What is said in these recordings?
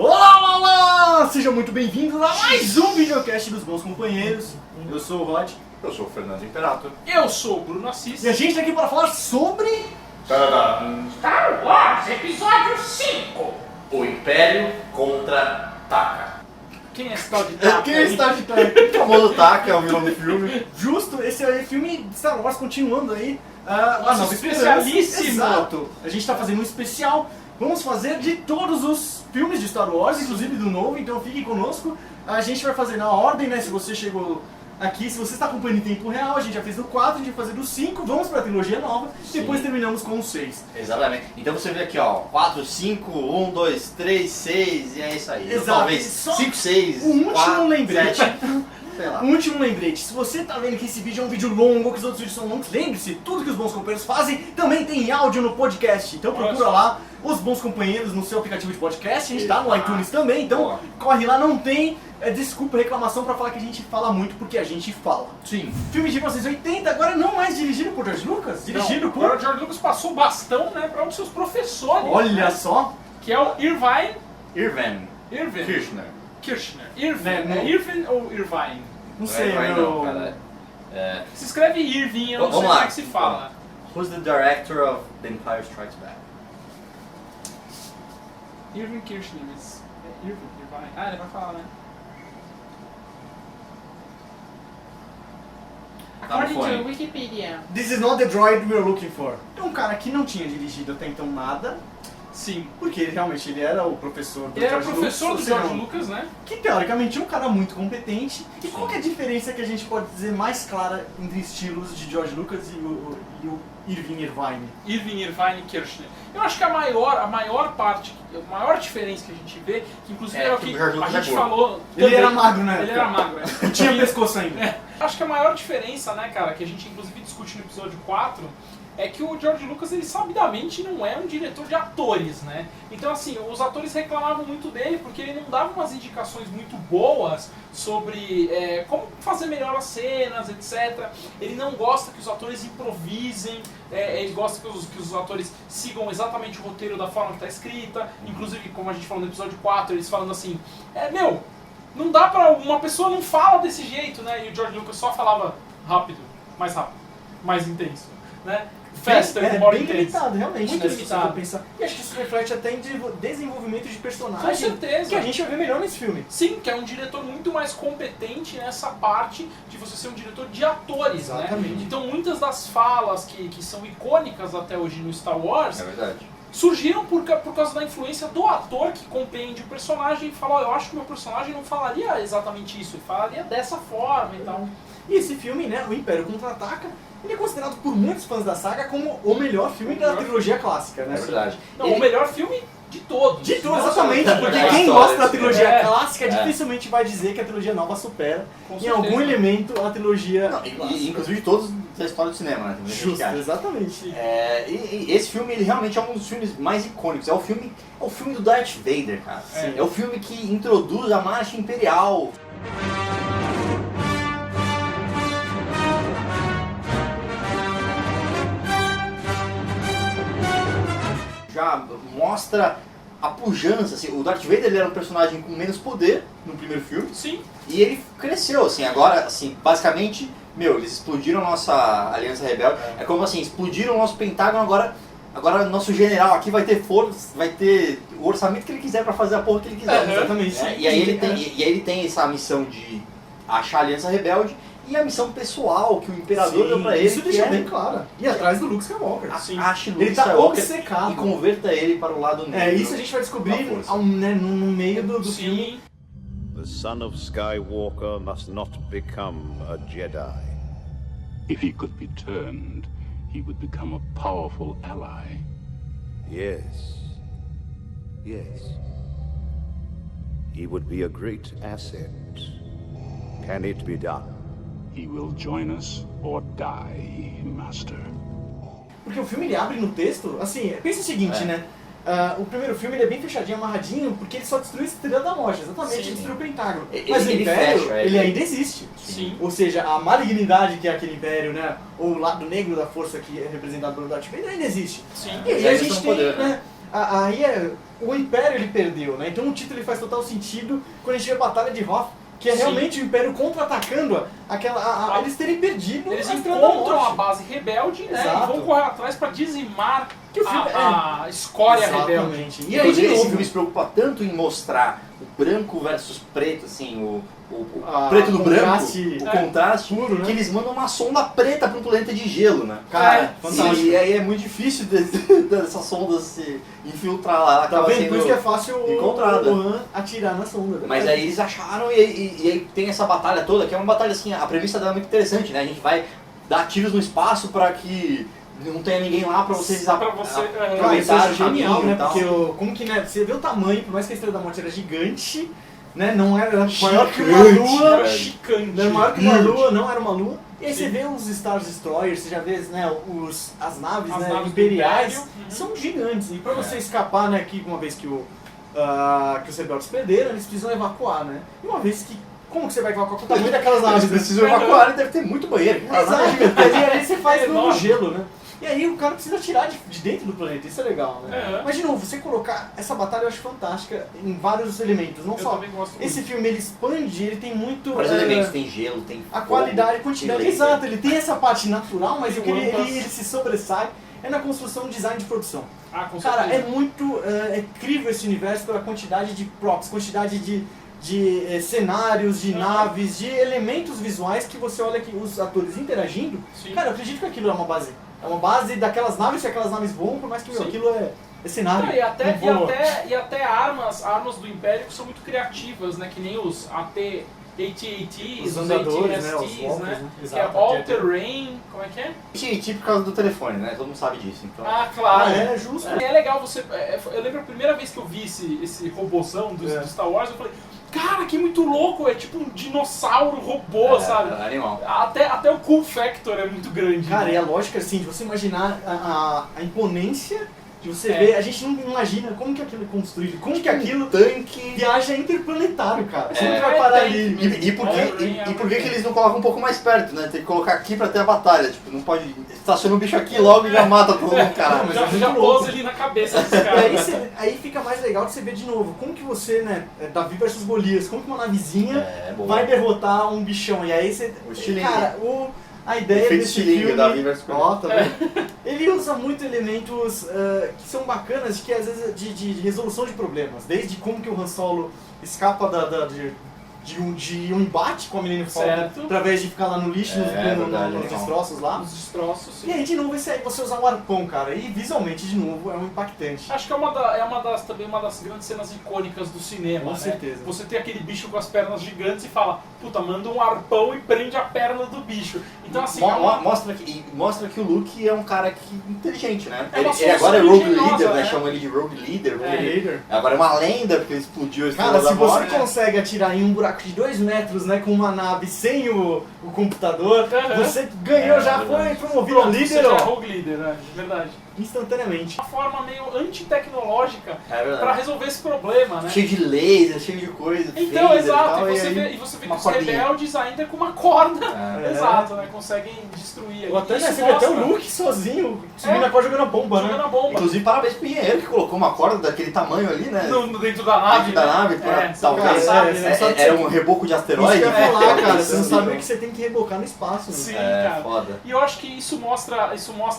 Olá, olá! Sejam muito bem-vindos a mais um videocast dos bons companheiros. Eu sou o Rod. Eu sou o Fernando Imperato. Eu sou o Bruno Assis. E a gente tá aqui para falar sobre... Star Wars, episódio 5. O Império contra-ataca. Quem é esse tal de Taka? Quem está de O famoso Taka é o vilão do filme. Justo, esse é o filme de Star Wars continuando aí. Nossa, especialíssimo. Exato. A gente tá fazendo um especial. Vamos fazer de todos os filmes de Star Wars, inclusive do novo, então fiquem conosco. A gente vai fazer na ordem, né? Se você chegou aqui, se você está acompanhando em tempo real, a gente já fez do 4, a gente vai fazer do 5, vamos para a trilogia nova, depois terminamos com o 6. Exatamente. Então você vê aqui, ó, 4, 5, 1, 2, 3, 6, e é isso aí. Exato. Talvez Só 5, 6, o último 4, lembrete. 7, sei lá. Um último lembrete, se você tá vendo que esse vídeo é um vídeo longo ou que os outros vídeos são longos, lembre-se, tudo que os bons companheiros fazem também tem em áudio no podcast. Então procura lá os bons companheiros no seu aplicativo de podcast, a gente tá no iTunes também, então corre lá, não tem desculpa, reclamação pra falar que a gente fala muito, porque a gente fala. Sim. Filme de 1980, agora não mais dirigido por George Lucas, dirigido por... Agora o George Lucas passou o bastão, né, para um dos seus professores. Olha né, só! que é o Irvine Kirchner. Kirchner. Irvine, Né, Irvine ou Irvine? Não sei, Vai, meu... não, cara. Se escreve Irvine, eu não sei Vamos como lá. é que se fala. Who's the director of The Empire Strikes Back? Irvine Kirchner, mas... Irvine. Ah, ele vai falar, né? Tá no According to fone. Wikipedia. This is not the droid we're looking for. É um cara que não tinha dirigido até então nada, Sim. porque ele realmente era o professor do Ele era George professor do Lucas, ou seja, George Lucas, né? que teoricamente é um cara muito competente. E qual que é a diferença que a gente pode dizer mais clara entre estilos de George Lucas e o Irving Irvine? Irvine Kirchner. Eu acho que a maior parte, a maior diferença que a gente vê, que inclusive é o que o George a Lucas gente é gordo. falou... Ele também- era magro, né? Ele era magro, né? Não tinha pescoço ainda. Acho que a maior diferença, né, cara, que a gente inclusive discute no episódio 4, é que o George Lucas, ele sabidamente não é um diretor de atores, né? Então, assim, os atores reclamavam muito dele porque ele não dava umas indicações muito boas sobre como fazer melhor as cenas, etc. Ele não gosta que os atores improvisem, ele gosta que os atores sigam exatamente o roteiro da forma que está escrita. Inclusive, como a gente falou no episódio 4, eles falando assim, não dá pra... Uma pessoa não fala desse jeito, né? E o George Lucas só falava rápido, mais intenso, né? Faster, É more bem intense. limitado, realmente, Muito né, se você limitado. for pensar. E acho que isso reflete até em desenvolvimento de personagem. Com certeza. Que a gente vai ver melhor nesse filme. Sim, que é um diretor muito mais competente nessa parte de você ser um diretor de atores, Exatamente. né? Então muitas das falas que são icônicas até hoje no Star Wars É verdade. surgiram por causa da influência do ator que compreende o personagem e fala, eu acho que o meu personagem não falaria exatamente isso, ele falaria dessa forma e tal. E esse filme, né, o Império Contra-Ataca, ele é considerado por muitos fãs da saga como o melhor filme da trilogia clássica, né? É verdade. Não, o melhor filme de todos. De tudo, Não só- exatamente, porque É a quem história gosta da desse trilogia filme. clássica É. dificilmente vai dizer que a trilogia nova supera Com em certeza. algum elemento a trilogia Não, clássica. inclusive todos da história do cinema, né? Tem muita gente que Justo, acha. exatamente. E esse filme ele realmente é um dos filmes mais icônicos. É o filme do Darth Vader, cara. Sim. É o filme que introduz a marcha imperial. Já mostra a pujança, assim, o Darth Vader ele era um personagem com menos poder no primeiro filme. Sim. E ele cresceu, assim, agora, assim, basicamente, eles explodiram a nossa Aliança Rebelde. É como assim, explodiram o nosso Pentágono, agora nosso general aqui vai ter força, vai ter o orçamento que ele quiser pra fazer a porra que ele quiser. Exatamente. Né? E aí ele tem essa missão de achar a Aliança Rebelde e a missão pessoal que o Imperador deu pra ele, isso que deixa é bem claro. E atrás do Luke Skywalker. Sim. ache Luke Ele tá Skywalker obcecado. e converta ele para o lado negro. É, isso a gente vai descobrir da força. no meio do filme. Sim. The son of Skywalker must not become a Jedi. If he could be turned, he would become a powerful ally. Yes. Yes. He would be a great asset. Can it be done? He will join us or die, Master. Porque o filme ele abre no texto, assim, pensa o seguinte, né? O primeiro filme ele é bem fechadinho, amarradinho, porque ele só destruiu a Estrela da Morte, exatamente, Sim. ele destruiu o Pentágono. Ele- Mas o ele Império, fecha, ele ele- ainda existe. Sim. Ou seja, a malignidade que é aquele Império, né? Ou o lado negro da força que é representado pelo Darth Vader ainda existe. Sim. E aí Mas a eles gente são tem, poder, né? né? aí o Império ele perdeu, né? Então o título ele faz total sentido quando a gente vê a Batalha de Hoth, que é Sim. realmente o Império contra-atacando eles terem perdido Eles a Estrela da encontram a Morte. base rebelde, né? Exato. E vão correr atrás pra dizimar Que o filme a escória rebelde. Exatamente. E aí, Inclusive, de esse novo, filme se preocupa tanto em mostrar o branco versus preto, assim, o Ah, preto do branco, contraste, o contraste, puro, né? que eles mandam uma sonda preta pro planeta de gelo, né? Cara, fantástico. E aí é muito difícil dessa sonda se infiltrar lá. Ela Tá acaba vendo? sendo Por isso que é fácil encontrada. o Han atirar na sonda. Mas aí eles acharam e aí tem essa batalha toda, que é uma batalha assim, a premissa dela é muito interessante, né? A gente vai dar tiros no espaço pra que não tenha ninguém lá pra vocês Pra você, Cara, isso aproveitar é o genial, caminho né? e tal. Porque como que, né? Você vê o tamanho, por mais que a Estrela da Morte era gigante, né? Não era maior que uma lua. velho. Chicante. Não era maior que uma lua, não era uma lua. E aí você vê os Star Destroyers, você já vê né, as naves, As né, naves do imperiais, Império. Uhum. são gigantes. E pra você escapar, né, que uma vez que os rebeldes perderam, eles precisam evacuar, né? E uma vez que... Como que você vai evacuar com o tamanho daquelas naves? Eles precisam evacuar e deve ter muito banheiro. Exato, e aí você faz É no enorme. gelo, né? E aí o cara precisa tirar de dentro do planeta, isso é legal, né? É. Mas de novo, você colocar essa batalha eu acho fantástica em vários elementos, não Eu só... também gosto Esse muito. filme ele expande, ele tem muito... Vários elementos, tem gelo, tem a fogo, qualidade, a tem quantidade, laser. exato, ele tem essa parte natural, mas o que ele, Rampas. ele se sobressai é na construção, design de produção. Ah, com Cara, certeza. é muito incrível esse universo pela quantidade de props, quantidade de cenários, de naves, de elementos visuais que você olha que os atores interagindo. Sim. Cara, eu acredito que aquilo é uma base. É uma base daquelas naves, que aquelas naves voam, por mais que meu, Sim. aquilo é cenário. Não, não voa. e até armas do Império que são muito criativas, né? Que nem os AT-ATs, Os os andadores, né, os AT-STs, walkers, né? né? Que é Exato, All Terrain, como é que é? Gente, por causa do telefone, né? Todo mundo sabe disso, então... Ah, claro. É justo. É legal você... eu lembro a primeira vez que eu vi esse robôzão do Star Wars, eu falei, cara, que muito louco, é tipo um dinossauro robô, sabe? Animal. Até o cool factor é muito grande. Cara, né? e a lógica, assim, de você imaginar a imponência de você É. ver, a gente não imagina como que aquilo é construído, como que aquilo Tanque... viaja interplanetário, cara. Você É. não vai parar É, ali. E por que que eles não colocam um pouco mais perto, né? Tem que colocar aqui pra ter a batalha, tipo, não pode... Estaciona um bicho aqui logo e já mata todo mundo, caralho. mas Já, é muito já louco. pôs ali na cabeça dos E aí, caras. aí fica mais legal de você ver de novo, como que você, né, Davi versus Golias, como que uma navezinha boa. vai derrotar um bichão. E aí você... O estilingue. Cara, a ideia Efeito desse estilingue, filme... Davi versus Golias. Ó, tá vendo? Ele usa muito elementos que são bacanas, que às vezes de resolução de problemas. Desde como que o Han Solo escapa de um embate com a Millennium Falcon Certo. através de ficar lá no lixo, verdade, nos legal. destroços lá. Os destroços, sim. E aí de novo você usar um arpão, cara, e visualmente de novo é um impactante. Acho que também uma das grandes cenas icônicas do cinema, Com né? certeza. Você tem aquele bicho com as pernas gigantes e fala, puta, manda um arpão e prende a perna do bicho. Então assim, Mostra que o Luke é um cara inteligente, né? É uma Ele agora é solução Rogue engenhosa, Leader, né? né? Chamam ele de Rogue Leader. É. Leader. Agora é uma lenda, porque ele explodiu a Estrela Cara, da se você Morte. consegue atirar em um buraco de 2 metros, né, com uma nave sem o computador, Uhum. você ganhou, já verdade. foi promovido a pronto, líder, você já é ó, Rogue Leader, né? De verdade. instantaneamente. Uma forma meio antitecnológica É verdade. pra resolver esse problema, né? Cheio de laser, cheio de coisa. Então, phaser exato, tal, e você aí vê que uma os cordinha. rebeldes ainda com uma corda, É. exato, né? Conseguem destruir. Ou até, Isso né, você vê até o mostra- Luke sozinho, subindo a corda jogando a bomba, jogando né? a bomba. Inclusive, parabéns pro engenheiro que colocou uma corda daquele tamanho ali, né? Dentro da nave, Dentro da né? nave, pra- É, talvez. você sabe, é, né? sabe que Era você- um reboco de Isso asteroide. que eu ia falar, cara, você não Sim. sabe que você tem que rebocar no espaço. Né? Sim, É, cara. foda. E eu acho que isso mostra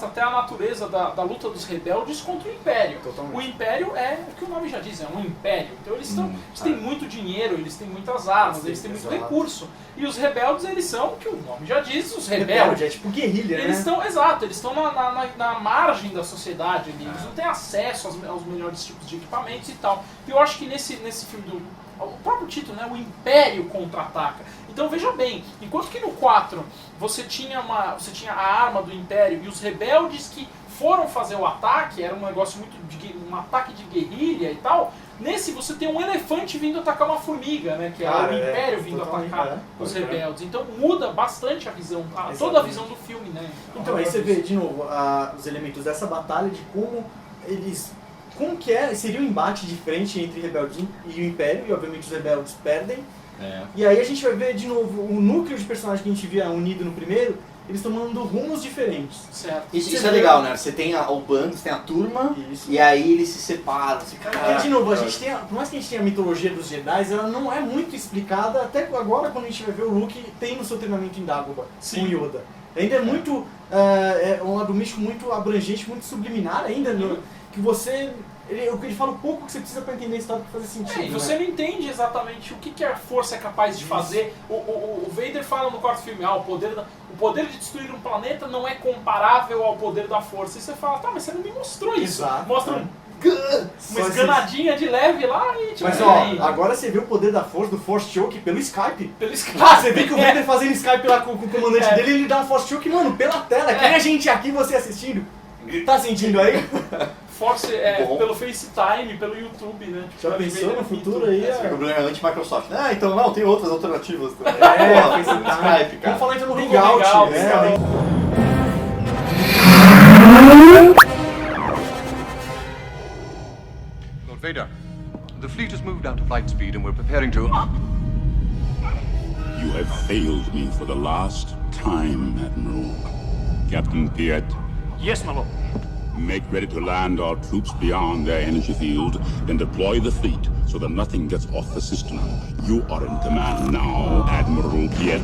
até a natureza da luta dos rebeldes contra o Império. Totalmente. O Império é o que o nome já diz, é um império. Então eles têm muito dinheiro, eles têm muitas armas, Sim, eles têm muito exato. recurso. E os rebeldes, eles são, o que o nome já diz, os Rebelde, rebeldes. é tipo guerrilha, Eles né? estão, exato, eles estão na margem da sociedade ali, eles não têm acesso aos melhores tipos de equipamentos e tal. E eu acho que nesse filme o próprio título, né, o Império contra-ataca. Então veja bem, enquanto que no 4 você tinha a arma do Império e os rebeldes que foram fazer o ataque, era um negócio muito um ataque de guerrilha e tal, nesse você tem um elefante vindo atacar uma formiga, né, que é Cara, o Império vindo totalmente, atacar os rebeldes. Então muda bastante a visão, toda a visão do filme, né? Então aí você vê de novo os elementos dessa batalha, de como eles... Como que seria um embate de frente entre rebeldes e o Império, e obviamente os rebeldes perdem. É. E aí a gente vai ver de novo o núcleo de personagem que a gente via unido no primeiro, eles tomando rumos diferentes. Certo. Isso é legal, né? Você tem o bando, você tem a turma, Isso. e aí eles se separam. Você, Porque, de novo, a gente tem, por mais que a gente tenha a mitologia dos Jedi, ela não é muito explicada, até agora quando a gente vai ver o Luke, tem no seu treinamento em Dagobah, com Yoda. Ainda é muito, é um lado místico muito abrangente, muito subliminar ainda, que você... Ele fala um pouco que você precisa pra entender a história pra fazer sentido. E você não entende exatamente o que a força é capaz de fazer. O Vader fala no quarto filme, o poder de destruir um planeta não é comparável ao poder da força. E você fala, tá, mas você não me mostrou isso. Exato. Mostra uma esganadinha de leve lá e tipo... Mas agora você vê o poder da força, do Force Choke pelo Skype. Pelo Skype. Você vê que o Vader fazendo Skype lá com o comandante dele, ele dá um Force Choke, mano, pela tela. Quem a gente aqui, você assistindo, tá sentindo aí? Force pelo FaceTime, pelo YouTube, né? Já pensou no futuro aí? o problema é anti-Microsoft. Então não, tem outras alternativas também. FaceTime. Skype, cara. Vamos falar então no Google Hangout. Hangout, né? Lord Vader, the fleet has moved out to flight speed and we're preparing to... You have failed me for the last time, Admiral. Captain Piet, Yes, my lord. make ready to land our troops beyond their energy field, then deploy the fleet so that nothing gets off the system. You are in command now, Admiral Piet.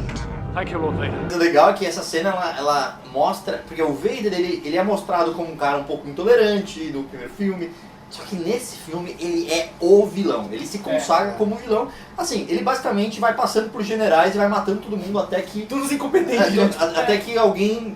Thank you, Lord Vader. O legal é que essa cena ela mostra, porque o Vader ele é mostrado como um cara um pouco intolerante no primeiro filme, só que nesse filme ele é o vilão, ele se consagra como vilão. Assim, ele basicamente vai passando por generais e vai matando todo mundo até que... Todos os incompetentes, gente. Até que alguém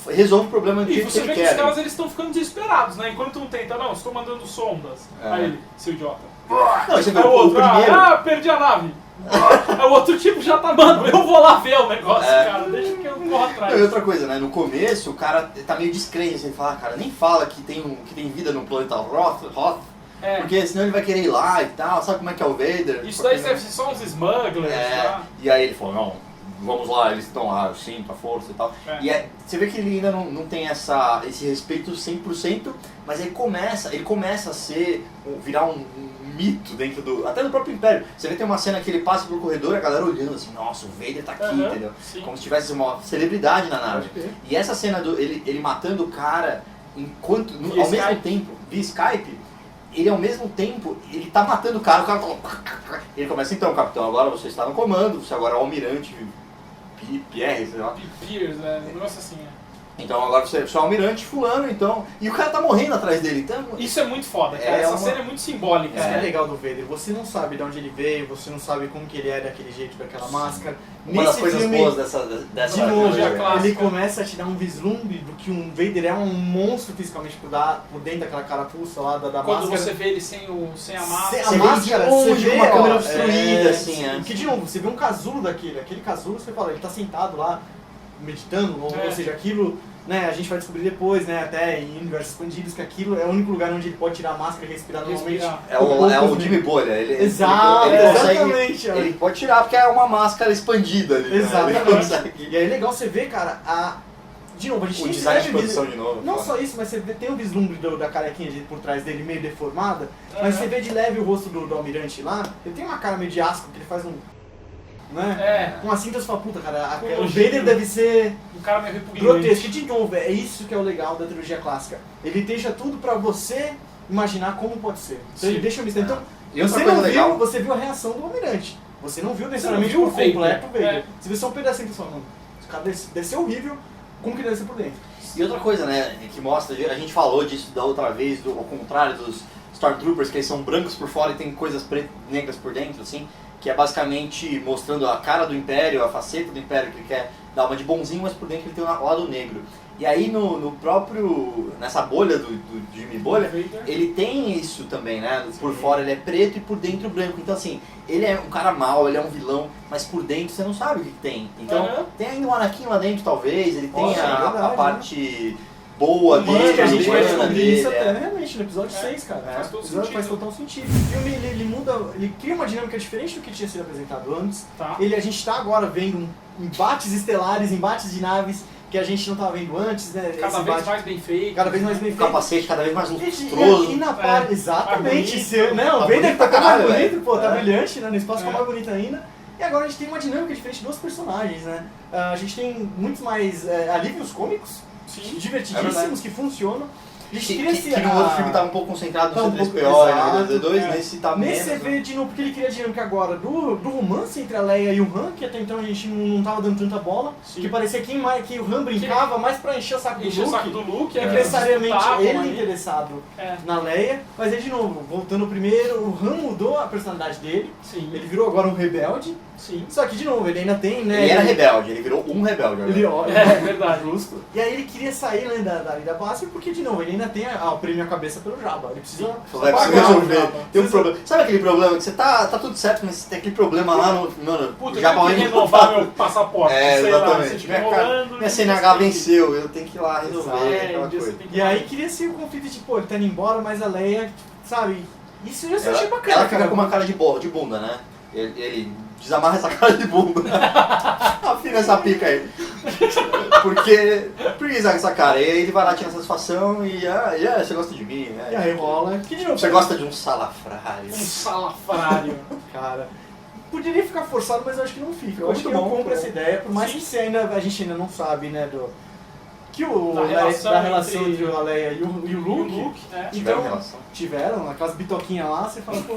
resolve o problema do E jeito que você ele vê que quer. os caras eles estão ficando desesperados, né? Enquanto um tenta, não, estou mandando sondas. Aí ele, seu idiota. Não, você vê Aí o outro, primeiro... perdi a nave. Aí o outro tipo já tá, mano, eu vou lá ver o negócio, cara, deixa que eu corro atrás. E outra coisa, né? No começo o cara tá meio descrente, assim, fala, cara, nem fala que tem vida no planeta Hoth, porque senão ele vai querer ir lá e tal, sabe como é que é o Vader? Isso daí deve ser só uns smugglers, tá? E aí ele falou, não, vamos lá, eles estão lá, eu sinto a força e tal. E você vê que ele ainda não tem esse respeito 100%, mas ele começa a virar um mito dentro até do próprio Império. Você vê que tem uma cena que ele passa pelo corredor e a galera olhando assim, nossa, o Vader tá aqui, entendeu? Sim. Como se tivesse uma celebridade na nave. E essa cena ele matando o cara ao mesmo tempo, via Skype, ele ao mesmo tempo, ele tá matando o cara tá... Ele começa, então, capitão, agora você está no comando, você agora é o almirante Pierre, sei lá. Pierce, um negócio assim, Então agora você é o almirante fulano, então... E o cara tá morrendo atrás dele, então... Isso é muito foda, cara. Essa cena é muito simbólica. Isso que é legal do Vader. Você não sabe de onde ele veio, você não sabe como que ele é daquele jeito, com aquela máscara. Uma das coisas boas dessa de novo, clássica. ele começa a te dar um vislumbre do que um Vader é um monstro fisicamente por dentro daquela carapuça lá da Quando máscara. você vê ele sem a máscara. Sem a máscara, você vê com uma câmera ó, obstruída, assim, Que de novo, você vê um casulo aquele casulo, você fala, ele tá sentado lá, meditando, ou seja, aquilo... Né, a gente vai descobrir depois, né, até em universos expandidos, que aquilo é o único lugar onde ele pode tirar a máscara e respirar normalmente. É o Jimmy Bolha. Exato, exatamente. Ele pode tirar porque é uma máscara expandida ali. Exatamente. Né? E aí é legal você ver, cara, de novo, a gente O tem design de leve produção de novo. Não só isso, mas você tem o vislumbre da carequinha por trás dele meio deformada, mas você vê de leve o rosto do almirante lá, ele tem uma cara meio de asco, que ele faz com assim você fala, puta, cara, o Vader deve ser um cara meio repugnante. grotesco. De novo, é isso que é o legal da trilogia clássica. Ele deixa tudo pra você imaginar como pode ser. Então ele deixa o mistério. Então, E outra você coisa não legal- viu, você viu a reação do almirante. Você não viu necessariamente viu por o Vader. completo o Vader. É. Você viu só um pedacinho e falou, mano, esse cara deve ser horrível, como que deve ser por dentro. E outra coisa, né, que mostra, a gente falou disso da outra vez, ao contrário dos Stormtroopers, que eles são brancos por fora e tem coisas negras por dentro, assim, que é basicamente mostrando a cara do Império, a faceta do Império, que ele quer dar uma de bonzinho, mas por dentro ele tem o lado negro. E aí nessa bolha do Jimmy Bolha, ele tem isso também, né? Por fora ele é preto e por dentro branco. Então assim, ele é um cara mau, ele é um vilão, mas por dentro você não sabe o que tem. Então tem ainda um Anakin lá dentro talvez, ele tem a parte boa dele, Que a gente vai humana descobrir isso dele, até realmente no episódio 6, cara. Faz todo O episódio faz sentido. total sentido. O filme ele muda, ele cria uma dinâmica diferente do que tinha sido apresentado antes. Tá. A gente tá agora vendo embates estelares, embates de naves que a gente não tava vendo antes, né? Cada Esse vez embate- mais bem feito. cada vez mais bem o feito. capacete cada vez mais lustroso. E na parte, exatamente, bonito. seu, né? O Tá Vader bonito tá pra mais caralho, bonito, velho. pô, tá É. brilhante, né? No espaço tá mais bonito ainda. E agora a gente tem uma dinâmica diferente dos personagens, né? A gente tem muitos mais alívios cômicos, Sim. divertidíssimos, que funcionam. A gente queria Que no outro filme tava um pouco concentrado no C3PO e no D2, nesse tá menos. Nesse você vê de novo, porque ele queria a dinâmica agora do romance entre a Leia e o Han, que até então a gente não tava dando tanta bola, Sim. que parecia que o Han brincava mais pra encher o saco do Encher o Luke, saco do Luke, necessariamente disputavam ele aí. interessado É. na Leia, mas aí de novo, voltando primeiro, o Han mudou a personalidade dele, Sim. ele virou agora um rebelde, Sim. só que de novo, ele ainda tem, né? Ele era rebelde, ele virou um rebelde agora. Ele, ó, É verdade. justo. E aí ele queria sair, né, da base, porque de novo, ele ainda tem o prêmio à cabeça pelo Jabba, ele precisa Vai pagar precisar o resolver. Jabba. Tem um problema. Sabe aquele problema que você tá tudo certo, mas tem aquele problema lá no. Mano, Puta, já eu tenho que renovar meu passaporte. É, sei lá, exatamente. você fica Minha enrolando, minha e CNH você tem que- venceu, eu tenho que ir lá resolver aquela um dia você coisa. tem que- E aí cria-se o conflito de, pô, ele tá indo embora, mas a Leia, sabe, isso eu já achei bacana. Ela fica cara. com uma cara de bunda, né? Ele desamarra essa cara de bunda. Afina essa pica aí. Porque essa cara? E aí ele vai lá tirar satisfação e você gosta de mim, né? E aí rola, que de novo, Você gosta de um salafrário. Um salafrário. cara. Poderia ficar forçado, mas eu acho que não fica. Eu Ficou acho que muito eu bom, compro cara. essa ideia, por mais Sim. que a gente ainda não sabe, né, que Da relação entre a Leia e o E o Luke. Luke, né? Tiveram Então, relação. tiveram, aquelas bitoquinhas lá, você fala, pô.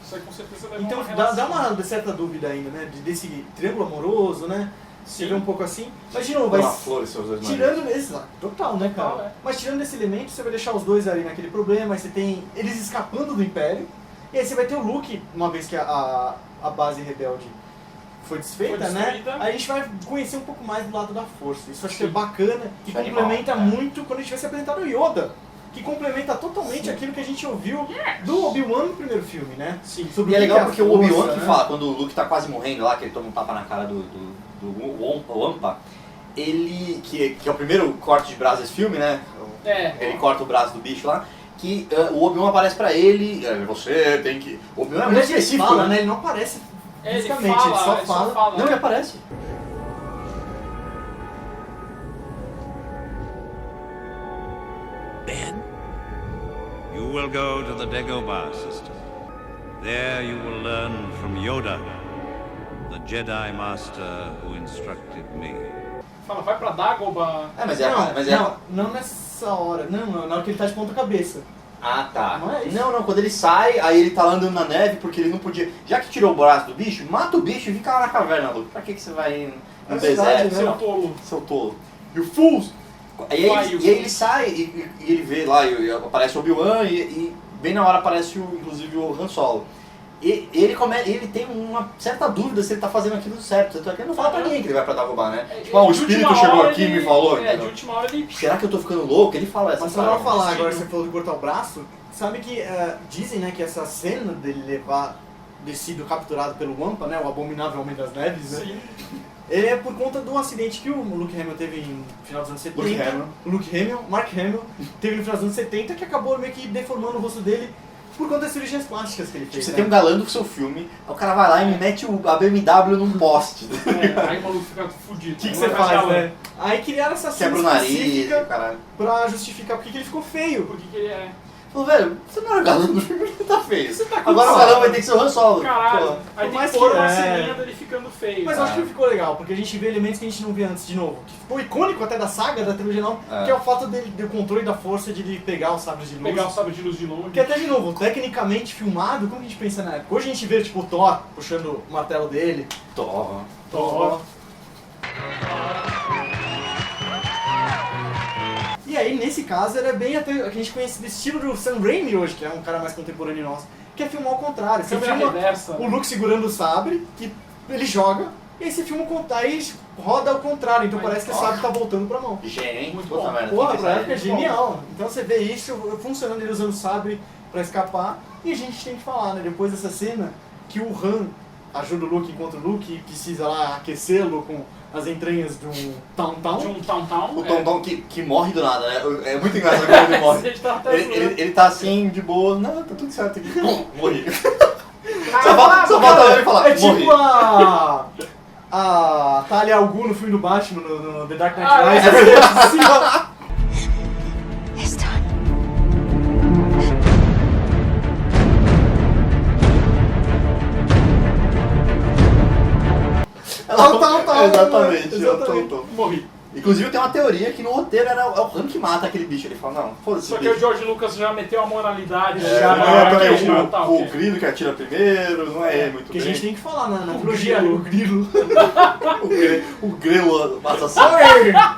Isso aí com certeza leva Então uma dá relação. uma certa dúvida ainda, né, desse triângulo amoroso, né? Você Sim. vê um pouco assim. Mas de novo, Uma vai. flor e seus dois maridos. Tirando esse, total, né, cara? Total, é. Mas tirando esse elemento, você vai deixar os dois ali naquele problema, aí você tem eles escapando do Império, e aí você vai ter o Luke, uma vez que a base rebelde foi desfeita, Foi né? destruída. Aí a gente vai conhecer um pouco mais do lado da força. Isso eu acho que é Sim. bacana e Isso é animal, complementa né? muito quando a gente vai ser apresentado o Yoda, que complementa totalmente aquilo que a gente ouviu do Obi-Wan no primeiro filme, né? Sim. Sobre E é que legal a porque o força, Obi-Wan que né? fala, quando o Luke tá quase morrendo lá, que ele toma um tapa na cara do Wampa, ele, que é o primeiro corte de braço desse filme, né? É. Ele corta o braço do bicho lá, que o Obi-Wan aparece pra ele, você tem que... O Obi-Wan é muito Mas ele específico, fala, né? né? Ele não aparece Ele fisicamente, fala, ele só ele só fala. fala. Não, ele aparece. Ben, you will go to the Dagobah system. There you will learn from Yoda, the Jedi Master who instructed me. Fala, vai pra Dagobah. Mas não nessa hora, não, na hora que ele tá de ponta cabeça. Ah, tá. Não é isso? Não, quando ele sai, aí ele tá lá andando na neve porque ele não podia... Já que tirou o braço do bicho, mata o bicho e fica lá na caverna, Luke. Pra que você vai ir no É verdade, deserto? né? Seu tolo. Seu tolo. You fools! E aí ele sai e ele vê lá, e aparece o Obi-Wan e bem na hora aparece inclusive o Han Solo. E ele tem uma certa dúvida se ele tá fazendo aquilo certo. Tanto é que ele não fala pra ninguém que ele vai pra Dagobah, né? Tipo, o De espírito última chegou hora aqui e ele- me falou. É, de entendeu? última hora ele... Será que eu tô ficando louco? Ele fala essa Mas só pra frase. falar, agora sim. você falou de cortar o braço, sabe que dizem, né, que essa cena dele ter sido capturado pelo Wampa, né, o abominável Homem das Neves, né, Sim. ele é por conta do acidente que o Luke Hamill teve no final dos anos 70. Luke Hamill. Luke Hamill, Mark Hamill, teve no final dos anos 70, que acabou meio que deformando o rosto dele por conta das cirurgias plásticas que ele fez. Você né? tem um galã do seu filme, aí o cara vai lá e me mete a BMW num poste. É, aí o maluco fica fudido. O que Não você vai mais faz, galã. né? Aí criaram essa cena Quebra o nariz, específica caralho. pra justificar porque que ele ficou feio. Por que que ele é... Falou, velho, você não era galã do filme, você tá feio. Você tá com Agora o saco. galã vai ter que ser o Han Solo. Caralho. Pô. Aí tem mais que pôr que- uma é. ceninha dele ficando feio. Mas eu acho que ficou legal, porque a gente vê elementos que a gente não via antes de novo. Que ficou icônico até da saga, da trilogia não, que é o fato dele, do controle da força de ele pegar os sabres de luz. Pegar o sabre de luz de longe. Que até de novo, tecnicamente filmado, como a gente pensa na época? Hoje a gente vê tipo o Thor puxando o martelo dele. Thor. E aí, nesse caso, era bem até a gente conhece do estilo do Sam Raimi hoje, que é um cara mais contemporâneo nosso, que é filmar ao contrário. Você Câmera filma reversa. o Luke segurando o sabre, que ele joga, e aí você filma aí roda ao contrário, então Mas, parece que o ó. sabre tá voltando pra mão. Gênio, hein? Muito Puta bom. merda, Porra, tem que pra pensar época é nisso. genial. Então você vê isso funcionando, ele usando o sabre pra escapar, e a gente tem que falar, né, depois dessa cena, que o Han ajuda o Luke enquanto o Luke precisa lá aquecê-lo com as entranhas de um Town. De um town. O Tom Tom que morre do nada, né? É muito engraçado quando ele A morre. gente tá até zoando. Ele tá assim, de boa, não, tá tudo certo aqui. Pum, morri. Caralho, Só falta ele falar, É morri. tipo a Talia al Ghul no filme do Batman, no The Dark Knight Ah, é. Rises. Sim, It's done. Exatamente. Morri. Inclusive tem uma teoria que no roteiro era o Han que mata aquele bicho. Ele fala, não, foda-se. Só que o George Lucas já meteu a moralidade. O grilo que atira primeiro, não é muito Porque bem. a gente tem que falar na trilogia ali, o grilo. O grilo assassino.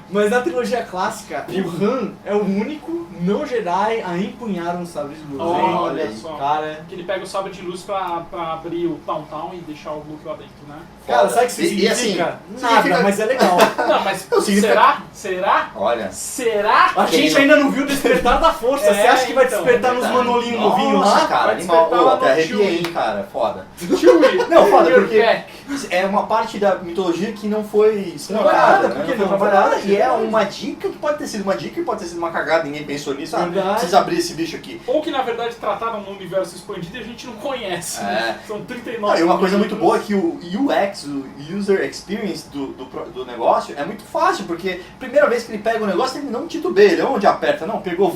Mas na trilogia clássica, o Han é o único não Jedi a empunhar um sabre de luz. Olha aí, só. Cara, Que ele pega o sabre de luz pra abrir o Town e deixar o Luke lá dentro, né? cara, sabe o que isso E assim, significa? Nada, significa- mas é legal. Não, mas Eu sinto- será? Será? Olha. Será? A gente ainda não viu o despertar da força. É, Você acha que vai então, despertar nos verdade. manolinhos Nossa, novinhos lá? cara, vai animal. despertar Pô, lá até no arrepiei, Chewie. hein, cara. Foda. Chewie, Não, foda, you're porque back. é uma parte da mitologia que não foi Trabalhada, explorada, por que né? não? Foi trabalhada, Verdade, e é verdade. uma dica que pode ter sido uma dica e pode ter sido uma cagada, ninguém pensou nisso. Ah, Verdade. precisa abrir esse bicho aqui. Ou que na verdade trataram no universo expandido e a gente não conhece. É. São 39 Não, e uma coisa muito livros. boa é que o UX, o User Experience do negócio é muito fácil, porque primeira vez que ele pega o negócio, ele não titubeia, ele onde aperta, não, pegou,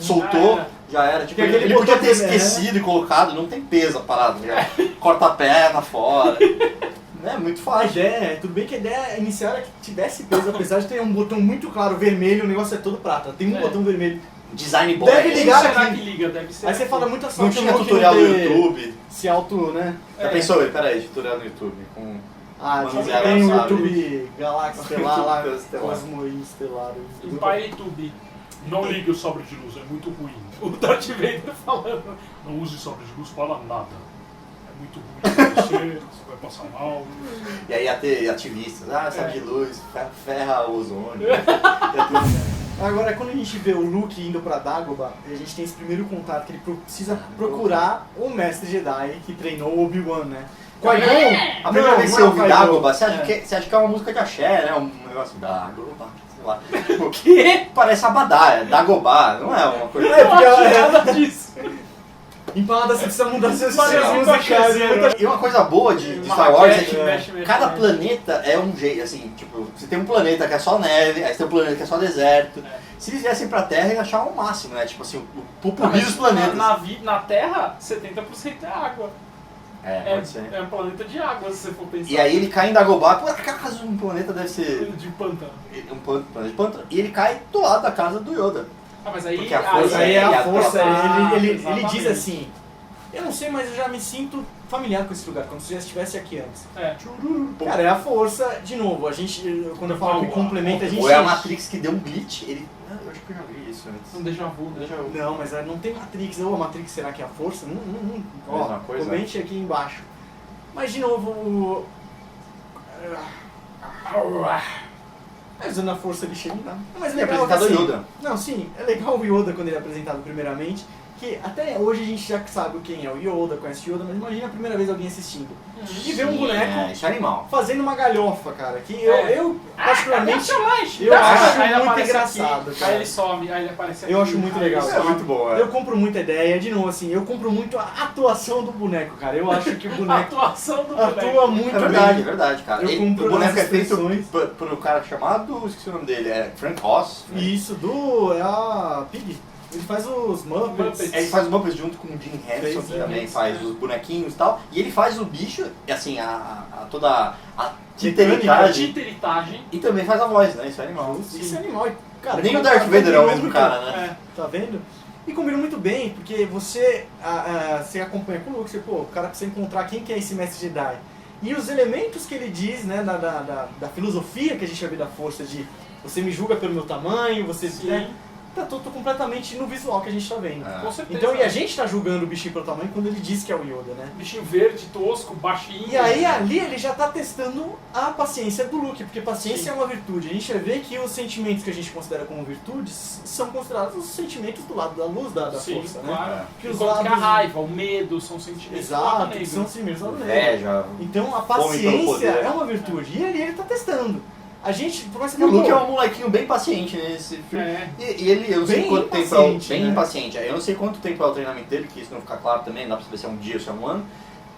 soltou, já era. Tipo, Porque aquele ele podia botão ter também, né? esquecido e colocado, não tem peso a parada, já. Corta a perna fora. É muito A fácil. ideia, tudo bem que a ideia inicial era que tivesse peso, apesar de ter um botão muito claro, vermelho, o negócio é todo prata. Tem um É. botão vermelho. Design bom. Deve é esse. ligar Será aqui. que liga? Deve ser. Aí você aqui. fala muita Não sorte tinha no que tutorial no ter YouTube. Se auto, né? Já pensou? Peraí, tutorial no YouTube. Com... Ah, Mano, tem zero, o sabe? YouTube Galáxia Estelar lá, YouTube Estelar. Cosmo Estelar. Empire Tube. Não ligue o sabre de luz, é muito ruim. O Darth Vader falando. Não use sabre de luz para nada. É muito ruim pra você vai passar mal. E aí ia ter ativistas, sabe de luz, ferra o ozônio. Ia ter- Agora, quando a gente vê o Luke indo pra Dagobah, a gente tem esse primeiro contato que ele precisa procurar o mestre Jedi que treinou o Obi-Wan, né? Qui-Gon! A primeira vez que você não é o ouve Qui-Gon. Dagobah, você acha, É. você acha que é uma música de axé, né? Um negócio Dagobah, sei lá. O que? Parece Abadá, é Dagobah, não é uma coisa... É, porque Não achei ela- nada disso. Empada, você precisa mudar seus Parece estilos muito musicais. axézero, né? E uma coisa boa de Uma Star Wars é raquete, que mexe, cada mexe. planeta é um jeito, assim, tipo, você tem um planeta que é só neve, aí você tem um planeta que é só deserto. Se eles viessem pra Terra, eles achavam o máximo, né? Tipo assim, o pupurri dos planetas. Na Terra, 70% é água. É, pode ser. É um planeta de água, se você for pensar. E aí ele cai em Dagobah, por acaso um planeta deve ser De pântano. um planeta de pântano, e ele cai do lado da casa do Yoda. Ah, mas aí... Porque a força Aí é E a a força, ele diz Exatamente. assim, eu não sei, mas eu já me sinto familiar com esse lugar, como se já estivesse aqui antes. É. Cara, é a força, de novo, a gente, quando eu falo que complementa, a gente... Ou é a Matrix que deu um glitch, ele... Eu acho que eu já vi isso antes. Um déjà vu, né? Não, mas não tem Matrix, ou a Matrix será que é a força? Ó, Mesma coisa. comente aqui embaixo. Mas, de novo... Usando a força de Shen, tá? Mas é E legal que, apresentado assim, Yoda. Não, sim, é legal o Yoda quando ele é apresentado primeiramente, que até hoje a gente já sabe quem é o Yoda, conhece o Yoda, mas imagina a primeira vez alguém assistindo. E ver um boneco É, isso é animal. fazendo uma galhofa, cara, que É. eu particularmente, eu Aí acho ele muito aparece engraçado, aqui, cara. Aí ele some, aí ele aparece aqui. Eu acho muito aí legal. ele Isso é some. muito bom, eu compro muita ideia, de novo assim, eu compro muito a atuação do boneco, cara. Eu acho que o A boneco atuação do atua boneco. muito É verdade, é bem. verdade, cara. Eu compro O boneco as é feito expressões. por um cara chamado, esqueci o nome dele, é Frank Oz. Né? Isso, é a Pig. Ele faz os Muppets. Muppets. Ele faz o Muppets junto com o Jim Henson, que também faz os bonequinhos e tal. E ele faz o bicho, assim, toda a titeritagem. Titeritagem. E também faz a voz, né? Isso é animal. Isso é animal. E, cara, Nem o como Darth Vader é o combinou mesmo muito. cara, né? Tá vendo? E combina muito bem, porque você acompanha com o Luke, você, pô, o cara precisa encontrar quem que é esse mestre Jedi. E os elementos que ele diz, né, da filosofia que a gente vai ver da força, de você me julga pelo meu tamanho, você... Né, tá tudo completamente no visual que a gente tá vendo. É. Com certeza. Então, e a gente tá julgando o bichinho pelo tamanho quando ele diz que é o Yoda, né? Bichinho verde, tosco, baixinho. E aí ali ele já tá testando a paciência do Luke, porque paciência Sim. é uma virtude. A gente vai ver que os sentimentos que a gente considera como virtudes são considerados os sentimentos do lado da luz da Sim, força, né? claro. Que os Enquanto que a lados- raiva, o medo são sentimentos do lado Exato, negro. que são sentimentos do lado negro. Inveja. Então a Fome pelo paciência poder. é uma virtude. E ali ele tá testando. A gente, por mais que E o Luke é pô, um molequinho bem paciente nesse filme. É. E ele, eu não sei Bem quanto tempo impaciente, bem né? impaciente. Eu não sei quanto tempo é o treinamento dele, que isso não fica claro também, não dá pra saber se é um dia ou se é um ano.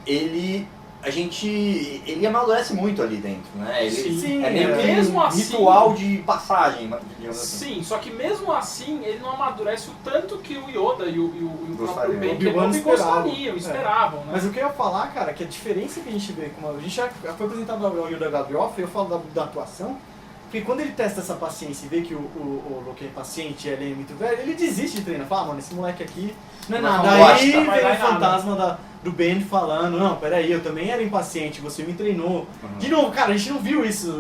Ele ele amadurece muito ali dentro, né? Ele Sim, é meio que mesmo um assim- ritual de passagem, digamos assim. Sim, só que mesmo assim ele não amadurece o tanto que o Yoda e o próprio Gostariam. Ben Obi-Wan Kenobi gostariam, esperavam, né? Mas o que eu ia falar, cara, que a diferença que a gente vê, como a gente já foi apresentado ao Yoda Gavrioff, eu falo da atuação, porque quando ele testa essa paciência e vê que o Luke é impaciente e ele é muito velho, ele desiste de treinar. Fala, mano, esse moleque aqui não é Não nada. gosta, Aí vai vem dar o em nada. fantasma do Ben falando, não, peraí, eu também era impaciente, você me treinou. De novo, cara, a gente não viu isso.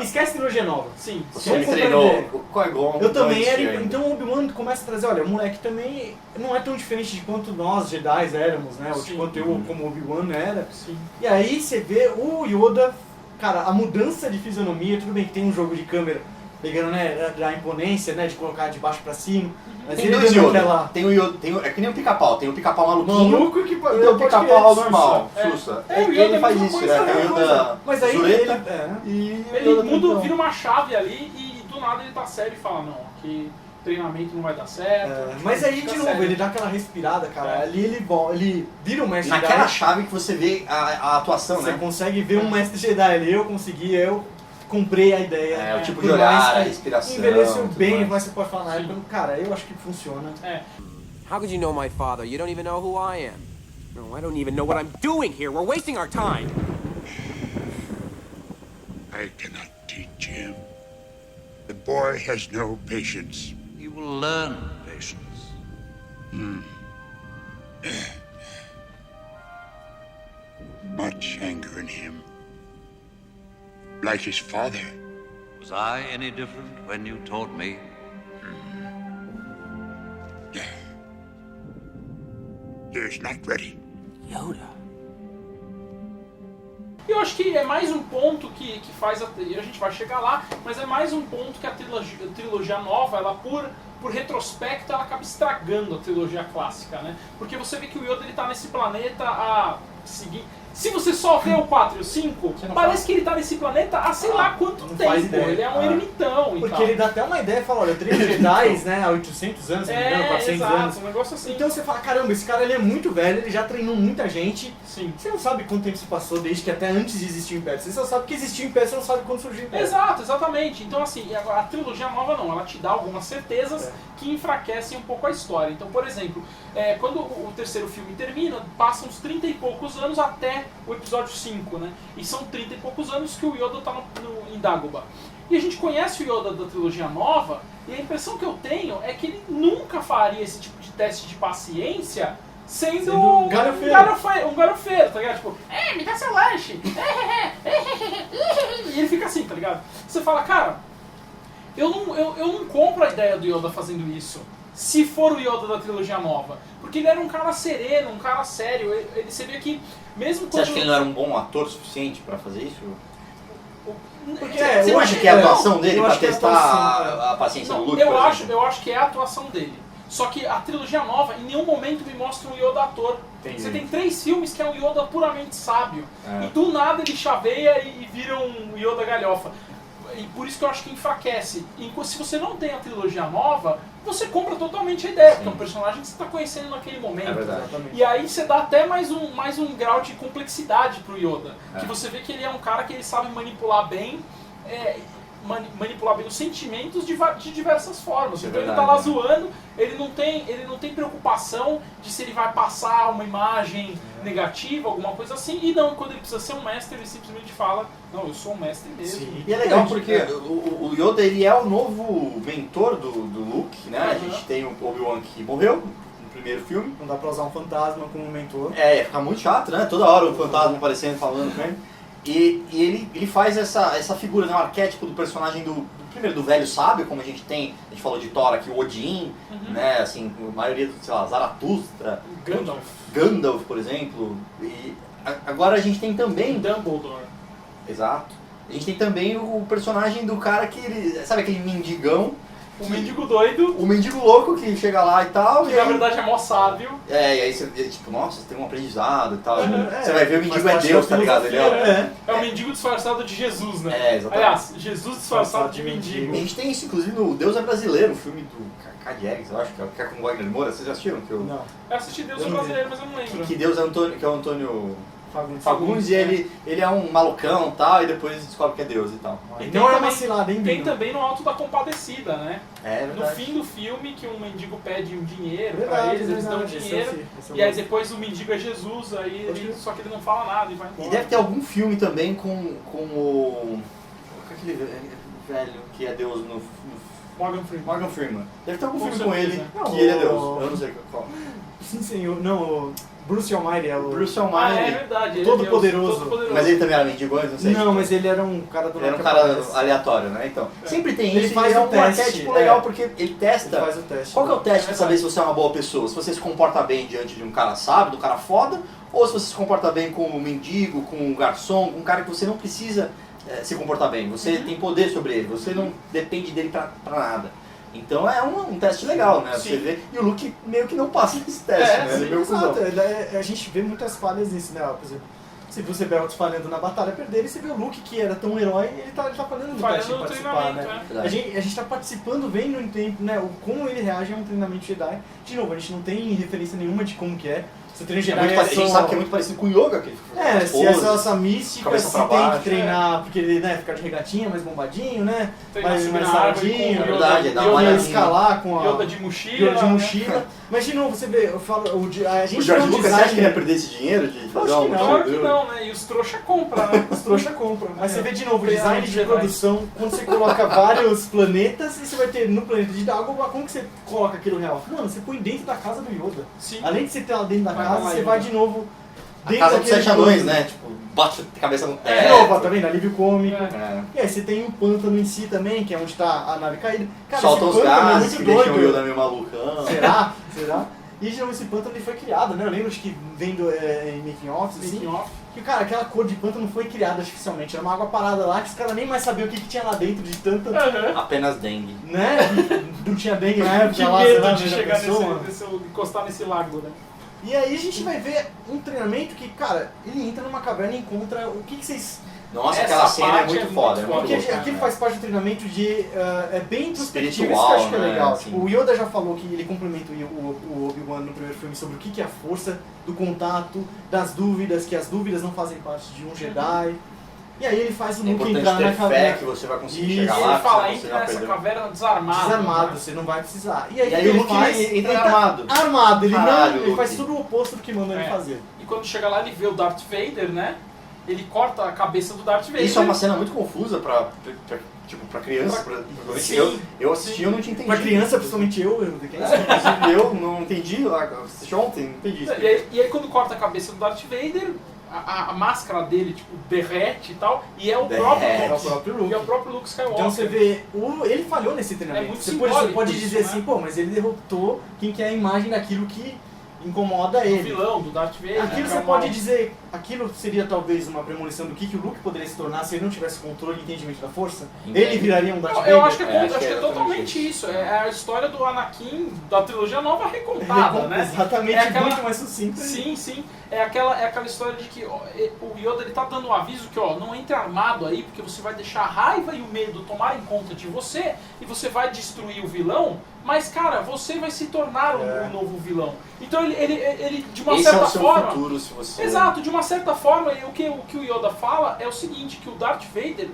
Esquece a trilogia nova. Sim, Você Vamos me treinou, compreender. o Qui-Gon Eu também não existia era. ainda. Então o Obi-Wan começa a trazer, olha, o moleque também não é tão diferente de quanto nós, Jedi, éramos, né? Ou de Sim. quanto eu, como Obi-Wan, era. sim. E aí você vê o Yoda, cara, a mudança de fisionomia, tudo bem que tem um jogo de câmera pegando, né, da imponência, né, de colocar de baixo pra cima. Mas Tem ele dois dando Yoda. aquela Tem o Yoda, é que nem o pica-pau. Tem o pica-pau maluquinho maluco que e tem o pica-pau normal, É. Sussa. É, o Yoda Ele é a faz mesma isso, coisa, né? Tem o mesma Yoda Mas aí Zureta ele, e o Ele Yoda muda, Tentão. vira uma chave ali e do nada ele tá sério e fala, não, aqui treinamento não vai dar certo. mas aí fica de novo, sério. ele dá aquela respirada, cara. É. Ali ele vira um mestre Naquela Jedi. chave que você vê a atuação, Você né? consegue ver um mestre Jedi ali. Eu comprei a ideia. É, o tipo Por de olhar, mais a que respiração. envelheceu tudo bem, mais. mas você pode falar na Sim. época, cara, eu acho que funciona. How could you know my father? You don't even know who I am. No, I don't even know what I'm doing here. We're wasting our time. I cannot teach him. The boy has no patience. You will learn patience. Much anger in him. Like his father. Was I any different when you taught me? He is not ready. Yoda. E eu acho que é mais um ponto que faz, e a gente vai chegar lá, mas é mais um ponto que a trilogia nova, ela por retrospecto, ela acaba estragando a trilogia clássica, né? Porque você vê que o Yoda ele tá nesse planeta a seguir. Se você só vê o 4 e o 5, parece que ele tá nesse planeta há sei lá quanto não faz tempo. ideia. Ele é um ermitão e Porque tal. ele dá até uma ideia, fala, olha, 3 Jedi, né, há 800 anos, se não me engano, 400 exato, anos. um negócio assim. Então você fala, caramba, esse cara ele é muito velho, ele já treinou muita gente. Sim. Você não sabe quanto tempo se passou desde que até antes de existir o Império. Você só sabe que existiu o Império, você não sabe quando surgiu o Império. Exato, exatamente. Então assim, a trilogia nova não, ela te dá algumas certezas que enfraquecem um pouco a história. Então, por exemplo, quando o terceiro filme termina, passam uns 30 e poucos anos até o episódio 5, né? E são 30 e poucos anos que o Yoda tá em Dagobah. E a gente conhece o Yoda da trilogia nova, e a impressão que eu tenho é que ele nunca faria esse tipo de teste de paciência sendo um garofeiro, tá ligado? Tipo, me dá seu lanche! E ele fica assim, tá ligado? Você fala, cara, eu não compro a ideia do Yoda fazendo isso, se for o Yoda da trilogia nova. Porque ele era um cara sereno, um cara sério. Você vê que, mesmo quando... Você acha que ele não era um bom ator suficiente pra fazer isso? Porque Você não acha que é a atuação dele pra testar a paciência do Luke, por exemplo? Eu acho que é a atuação dele. Só que a trilogia nova, em nenhum momento me mostra um Yoda ator. Entendi. Você tem 3 filmes que é um Yoda puramente sábio. É. E do nada ele chaveia e vira um Yoda galhofa. E por isso que eu acho que enfraquece. Enquanto se você não tem a trilogia nova, você compra totalmente a ideia, porque é um personagem que você está conhecendo naquele momento. É verdade. Exatamente. E aí você dá até mais um grau de complexidade pro Yoda. Que você vê que ele é um cara que ele sabe manipular bem, manipular bem os sentimentos de diversas formas. Isso é Então ele verdade, tá lá né? zoando, ele não tem preocupação de se ele vai passar uma imagem negativa, alguma coisa assim. E não, quando ele precisa ser um mestre, ele simplesmente fala, não, eu sou um mestre mesmo. Sim. E é legal porque o Yoda ele é o novo mentor do Luke, né? A gente tem o Obi-Wan que morreu no primeiro filme. Não dá pra usar um fantasma como mentor. Ia ficar muito chato, né? Toda hora o fantasma aparecendo, falando com ele. E ele faz essa figura, né? Um arquétipo do personagem primeiro do velho sábio, como a gente falou de Thor aqui, o Odin, né? Assim, a maioria, sei lá, Zaratustra, Gandalf, por exemplo. E agora a gente tem também... Dumbledore. Exato. A gente tem também o personagem do cara que ele... Sabe aquele mendigão? O mendigo doido, O mendigo louco que chega lá e tal. que e na aí, verdade é mó sábio. e aí você, tipo, nossa, você tem um aprendizado e tal. É, Você vai ver o mendigo faz é parte Deus, da tá ligado? Ele filosofia, É o mendigo disfarçado de Jesus, né? É, exatamente. Aliás, Jesus disfarçado de mendigo. A gente tem isso, inclusive, no Deus é Brasileiro, o filme do Cadieres, eu acho, que é com o Wagner Moura. Vocês já assistiram? Não. Eu assisti Deus Eu é não brasileiro, mas eu não lembro. Que Deus é Antônio, que é o Antônio... Fagundes, e ele é um malucão e tal, e depois descobre que é Deus e tal. E Não é também- uma cilada, hein, Tem Bino? também no Alto da Compadecida, né? É No verdade. fim do filme, que um mendigo pede um dinheiro pra Verdade, eles dão verdade, esse dinheiro, esse e aí depois o mendigo é Jesus, só que ele não fala nada e vai embora. E deve ter algum filme também com o... aquele velho que é Deus no Morgan Freeman. Morgan Freeman. Deve ter algum Com filme com ele certeza. que Não, ele é o- Deus. Eu não sei qual. Sim, senhor. Não, o Bruce Almighty é o... Bruce Ah, é Almighty. verdade. ele é Todo Deus, poderoso. todo-poderoso. Mas ele também era mendigo antes, não sei. Não, mas ele era um cara do Ele era um que cara aparece. aleatório, né? Então, sempre tem Ele isso, faz e é o um teste, arquétipo é. legal, porque ele Ele testa... faz o teste. Qual que é o teste pra saber se você é uma boa pessoa? Se você se comporta bem diante de um cara sábio, de um cara foda, ou se você se comporta bem com um mendigo, com um garçom, com um cara que você não precisa se comportar bem. Você tem poder sobre ele, você não depende dele pra nada. Então é um teste legal, né? Sim. Você vê, e o Luke meio que não passa nesse teste, né? Ele é meio Exato, cuzão. a gente vê muitas falhas nisso, né? Por exemplo, você viu o Rebeldes falhando na batalha, perderam, e você vê o Luke, que era tão herói, ele tá falhando no teste de Falhando no participar, treinamento, né? né? A gente tá participando, vendo em tempo, né? Como ele reage a um treinamento Jedi. De novo, a gente não tem referência nenhuma de como que é. Se o treino É Jedi muito é parecido, a gente só... sabe que é muito parecido com o yoga, que ele faz se é só poses. essa mística, cabeça se pra tem baixo, que treinar, porque ele, né, ficar de regatinha, mais bombadinho, né? Treinar mais subir mais na árvore com saradinho, o verdade, dá uma Yoda olhadinha. escalar com a... Yoda de mochila. Yoda de né? mochila. Mas de novo, você vê, eu falo, a gente O George vê um Lucas, você acha que ele ia design... perder esse dinheiro de fazer Acho que uma não. Claro que não, né? E os trouxa compram, né? Os trouxa compram. Mas você vê de novo o Treinamento design de Jedi. produção, quando você coloca vários planetas, e você vai ter no planeta de Dagobah, como que você coloca aquilo real? Mano, você põe dentro da casa do Yoda. Sim. Além de você ter lá dentro da Vai casa, lá, você Yoda. vai de novo A dentro casa dos daquele 7 anões, plano. né? Tipo, bate a cabeça no De teto. novo, tá vendo? Alívio cômico. É. E aí você tem o pântano em si também, que é onde tá a nave caída. Cara, Soltam os esse pântano gases é que muito deixam o doido. Yoda meio malucão. Será? Será? E de novo esse pântano ele foi criado, né? Eu lembro de que vendo em making offs, assim, Making off. que, cara, aquela cor de pântano foi criada artificialmente. Era uma água parada lá que os caras nem mais sabiam o que tinha lá dentro de tanta... Aham. Apenas dengue. Né? Não tinha dengue na época Que lá, sei lá, medo de já chegar pensou? encostar nesse lago, né? E aí a gente vai ver um treinamento que, cara, ele entra numa caverna e encontra... O que vocês... Nossa, Essa aquela cena é parte muito é foda. muito É muito Porque louca, aquilo né? faz parte do treinamento de... é bem introspectivo, Espiritual, isso que eu acho que é né? legal. Assim. Tipo, o Yoda já falou que ele complementa o Obi-Wan no primeiro filme sobre o que é a força, do contato, das dúvidas, que as dúvidas não fazem parte de um Jedi. E aí ele faz o É Luke importante entrar na ter fé caverna que você vai conseguir Isso. chegar E lá, ele fala, que você entra vai nessa perder. caverna desarmado. desarmado, né? você não vai precisar. E aí o Luke entra armado. Armado, ele, Caralho, não, ele Luke. faz tudo o oposto do que mandam ele É. fazer. E quando chega lá, ele vê o Darth Vader, né? Ele corta a cabeça do Darth Vader. Isso é uma cena muito confusa pra criança. Sim. Eu assisti e eu não tinha entendido. Pra criança, principalmente eu que é isso? Inclusive eu não entendi, eu assisti ontem, não entendi isso. E aí quando corta a cabeça do Darth Vader, a máscara dele, tipo, derrete e tal, e é o próprio Derrete. É o Luke. próprio Luke. E é o próprio Luke Skywalker. Então você vê, ele falhou nesse treinamento. É muito você simbólico pode isso, dizer né? assim, pô, mas ele derrotou quem quer a imagem daquilo que incomoda O ele. vilão do Darth Vader. Aquilo que você é pode uma- dizer, aquilo seria talvez uma premonição do que o Luke poderia se tornar se ele não tivesse controle e entendimento da força? Entendi. Ele viraria um Darth Vader? Eu acho que acho é que é totalmente exatamente isso. É a história do Anakin da trilogia nova recontada, né? Exatamente, É aquela- muito mais sucinto. Sim, sim. É aquela história de que ó, o Yoda ele tá dando um aviso que ó, não entre armado aí, porque você vai deixar a raiva e o medo tomarem conta de você e você vai destruir o vilão, mas cara, você vai se tornar um novo vilão. Então ele de uma Esse certa é o seu forma. futuro, se você... Exato, de uma certa forma, o que o Yoda fala é o seguinte, que o Darth Vader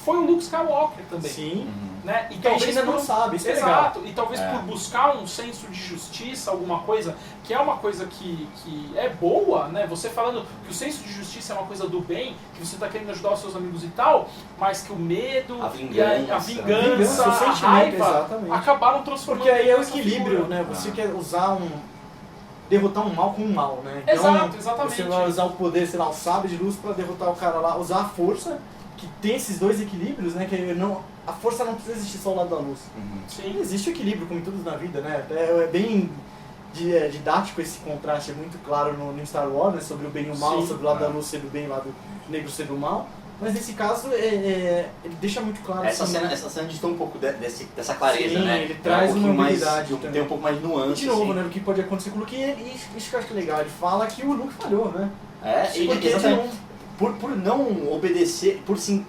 foi o Luke Skywalker também. Sim. Né? E Que a gente ainda não sabe, isso é legal. Exato, e talvez É. por buscar um senso de justiça, alguma coisa, que é uma coisa que é boa, né? Você falando que o senso de justiça é uma coisa do bem, que você está querendo ajudar os seus amigos e tal, mas que o medo, A e a vingança. vingança, O a sentimento, raiva, exatamente. acabaram transformando Porque aí é o nessa equilíbrio, figura. né? Você quer usar derrotar um mal com um mal, né? Então, Exato, exatamente. você vai usar o poder, sei lá, o sabre de luz pra derrotar o cara lá, usar a força, que tem esses dois equilíbrios, né? Que não, a força não precisa existir só ao lado da luz. Sim. Existe o equilíbrio, como em tudo na vida, né? É bem didático esse contraste, é muito claro no Star Wars, né? Sobre o bem e o mal, Sim. sobre o lado da luz ser do bem e o lado negro ser do mal. Mas nesse caso, ele deixa muito claro... Essa assim, cena diz um pouco dessa clareza, Sim, né? ele traz pouquinho uma mais, habilidade tem também. um pouco mais de E nuance, de novo, assim. né, o que pode acontecer com o Luke, e isso que eu acho legal, ele fala que o Luke falhou, né? Porque exatamente. Por não obedecer, por ser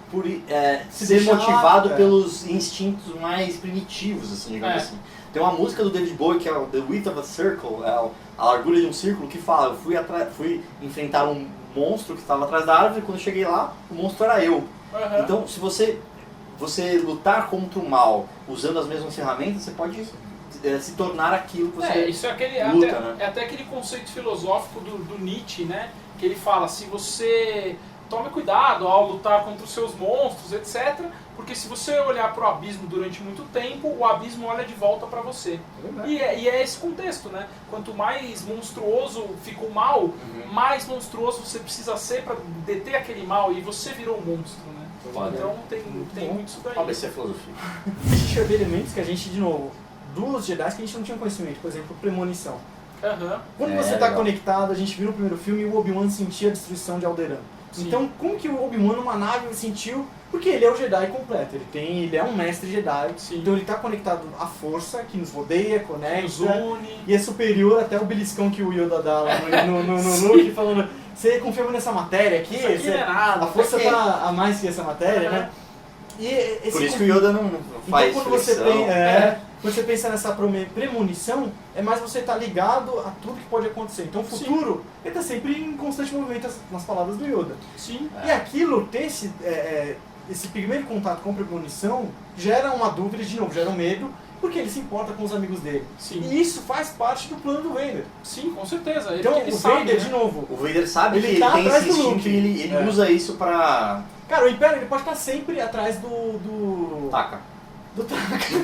deixar, motivado é. pelos instintos mais primitivos, assim, digamos É. assim. Tem uma música do David Bowie que é o The Width of a Circle, a largura de um círculo, que fala, eu fui enfrentar um monstro que estava atrás da árvore, e quando eu cheguei lá, o monstro era eu. Aham. Então, se você lutar contra o mal usando as mesmas ferramentas, você pode se tornar aquilo que você Isso é aquele, luta, até, né? é até aquele conceito filosófico do Nietzsche, né? Que ele fala, se você tome cuidado ao lutar contra os seus monstros, etc. Porque se você olhar para o abismo durante muito tempo, o abismo olha de volta para você. E é esse contexto, né? Quanto mais monstruoso fica o mal, mais monstruoso você precisa ser para deter aquele mal, e você virou um monstro, né? Foda. Então tem muito isso daí. ABC é filosofia. A gente vai ver elementos que a gente, de novo, dos Jedi que a gente não tinha conhecimento, por exemplo, premonição. Aham. Quando É, você está legal. conectado, a gente viu no primeiro filme o Obi-Wan sentia a destruição de Alderaan. Sim. Então, como que o Obi-Wan numa nave sentiu? Porque ele é o Jedi completo, ele é um mestre Jedi, Sim. então ele está conectado à força que nos rodeia, conecta, Nos une. e é superior até o beliscão que o Yoda dá lá no Luke, falando, você confia nessa matéria aqui? Isso aqui Você- não é nada. a força Porque- tá a mais que essa matéria, né? E esse Por isso que o Yoda não faz então, quando você, flexão. quando você pensa nessa premonição, é mais você estar ligado a tudo que pode acontecer. Então o futuro ele está sempre em constante movimento, nas palavras do Yoda. Sim. E aquilo, ter esse primeiro contato com a premonição, gera uma dúvida, de novo, gera um medo, porque ele se importa com os amigos dele. Sim. E isso faz parte do plano do Vader. Sim, com certeza. Ele, Então ele o sabe, Vader, né? de novo, O Vader sabe Ele que ele tá tem atrás esse do instinto Luke. e ele É. usa isso pra... cara, o Império ele pode estar sempre atrás do Taca. Taka.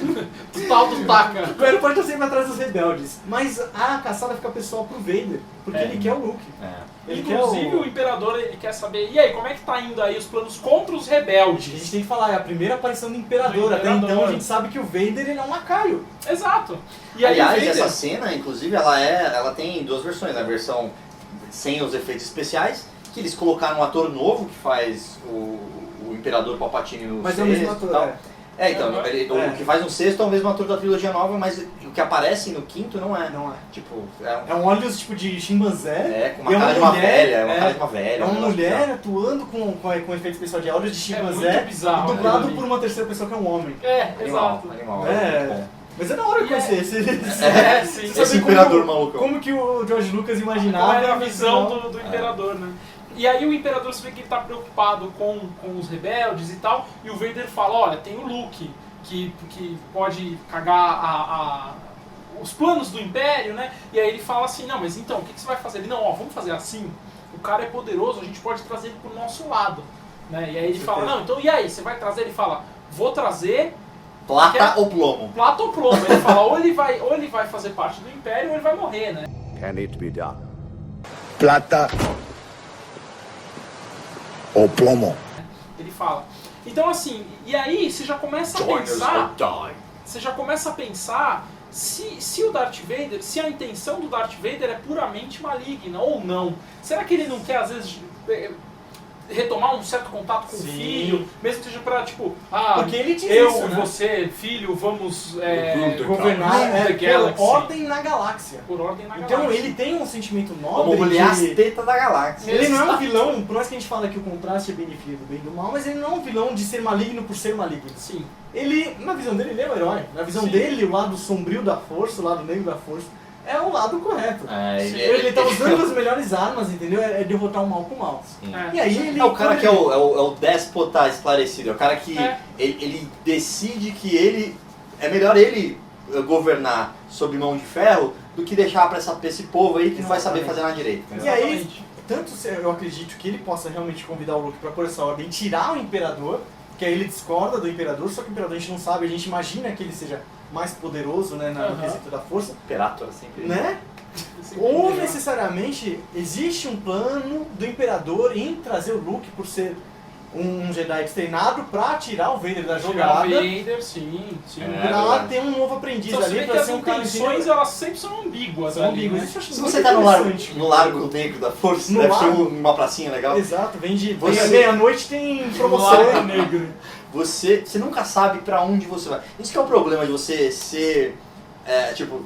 O tal do Taka. O Império pode estar sempre atrás dos rebeldes. Mas a caçada fica pessoal pro Vader, porque ele quer o Luke. Ele Inclusive quer o Imperador ele quer saber, e aí, como é que tá indo aí os planos contra os rebeldes? A gente tem que falar, é a primeira aparição do Imperador. Do Até Imperador. então a gente sabe que o Vader ele é um lacaio. Exato. E aí Aliás, o Vader... essa cena, inclusive, ela tem duas versões. A versão sem os efeitos especiais, que eles colocaram um ator novo que faz o Imperador Palpatine no Mas é o sexto mesmo e ator, tal. é. Então, É. o que faz no sexto é o mesmo ator da trilogia nova, mas o que aparece no quinto não é. Não é. Tipo, É um olhos tipo de chimpanzé. com uma e é cara de uma mulher, velha, uma cara de uma velha. É uma um negócio mulher bizarro. atuando com efeito especial de olhos de É muito chimpanzé, bizarro, e dublado né? por uma terceira pessoa que é um homem. É, Animal, exato. animal. É. muito bom. Mas é da hora E conhecer é- esse É, sim. saber Esse imperador como, malucão. como que o George Lucas imaginava. Qual era a visão no final. do Imperador, né? E aí o Imperador, você vê que ele tá preocupado com os rebeldes e tal, e o Vader fala, olha, tem o Luke, que pode cagar os planos do Império, né? E aí ele fala assim, não, mas então, o que você vai fazer? Ele, não, ó, vamos fazer assim, o cara é poderoso, a gente pode trazer ele pro nosso lado. Né? E aí ele fala, não, então e aí, você vai trazer? Ele fala, vou trazer Plata ou plomo? plata ou plomo. Ele fala, ou ele vai fazer parte do Império ou ele vai morrer, né? Can it be done? Plata o plomo. Ele fala. Então assim, e aí você já começa a pensar, você já começa a pensar se o Darth Vader, se a intenção do Darth Vader é puramente maligna ou não. Será que ele não quer às vezes retomar um certo contato com Sim. o filho, mesmo que seja pra tipo, Porque ele diz eu isso, e né? você, filho, vamos Governar the Galaxy. por ordem na galáxia. Por ordem na Então galáxia. ele tem um sentimento nobre. Vamos olhar as de... tetas da galáxia. Ele não é um vilão, por mais que a gente fala que o contraste é bem definido do bem e do mal, mas ele não é um vilão de ser maligno por ser maligno. Sim. Ele, na visão dele, ele é o herói. Na visão Sim. dele, o lado sombrio da força, o lado negro da força, é o lado correto. Ele Ele tá usando as melhores armas, entendeu? É derrotar o mal com o mal. É. E aí ele... É o cara que é o déspota esclarecido, é o cara que É. ele decide que é melhor ele governar sob mão de ferro do que deixar pra esse povo aí que não vai saber fazer nada direito. E aí, Exatamente. tanto eu acredito que ele possa realmente convidar o Luke pra pôr essa ordem, tirar o Imperador, que aí ele discorda do Imperador, só que o Imperador a gente não sabe, a gente imagina que ele seja mais poderoso, né, no Aham. quesito da força, Imperator sempre. né? Ou necessariamente existe um plano do Imperador em trazer o Luke por ser um Jedi treinado pra tirar o Vader da Tirar o jogada, Vader, sim. pra ter um novo aprendiz Então você ali, vê que pra as ser um cara intenções elas sempre são ambíguas. São ali, ambíguas. né? Isso eu acho Se muito você tá no interessante. largo negro da força, No deve ser largo? uma pracinha legal. Exato, vem Você- meia-noite tem promoção. Largo negro. Você nunca sabe pra onde você vai. Isso que é o problema de você ser,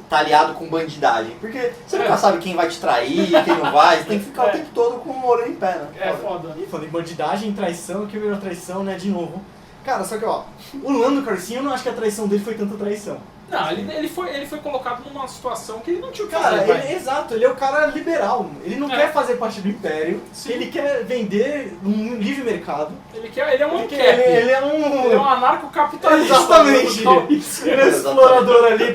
tá aliado com bandidagem. Porque você nunca sabe quem vai te trair, quem não vai. Você tem que ficar o tempo todo com o olho em pé, né? É foda. Ih, falando em bandidagem, traição, que virou traição, né, de novo. Cara, só que ó, o Lando Calrissian, eu não acho que a traição dele foi tanta traição. Não, ele foi colocado numa situação que ele não tinha o que Cara, fazer. exato, ele é o cara liberal. Ele não É. quer fazer parte do império, Sim. ele quer vender um livre mercado. Ele é um ANCAP. Ele é Ele é um anarcocapitalista. Exatamente. Exatamente. Ele é explorador ali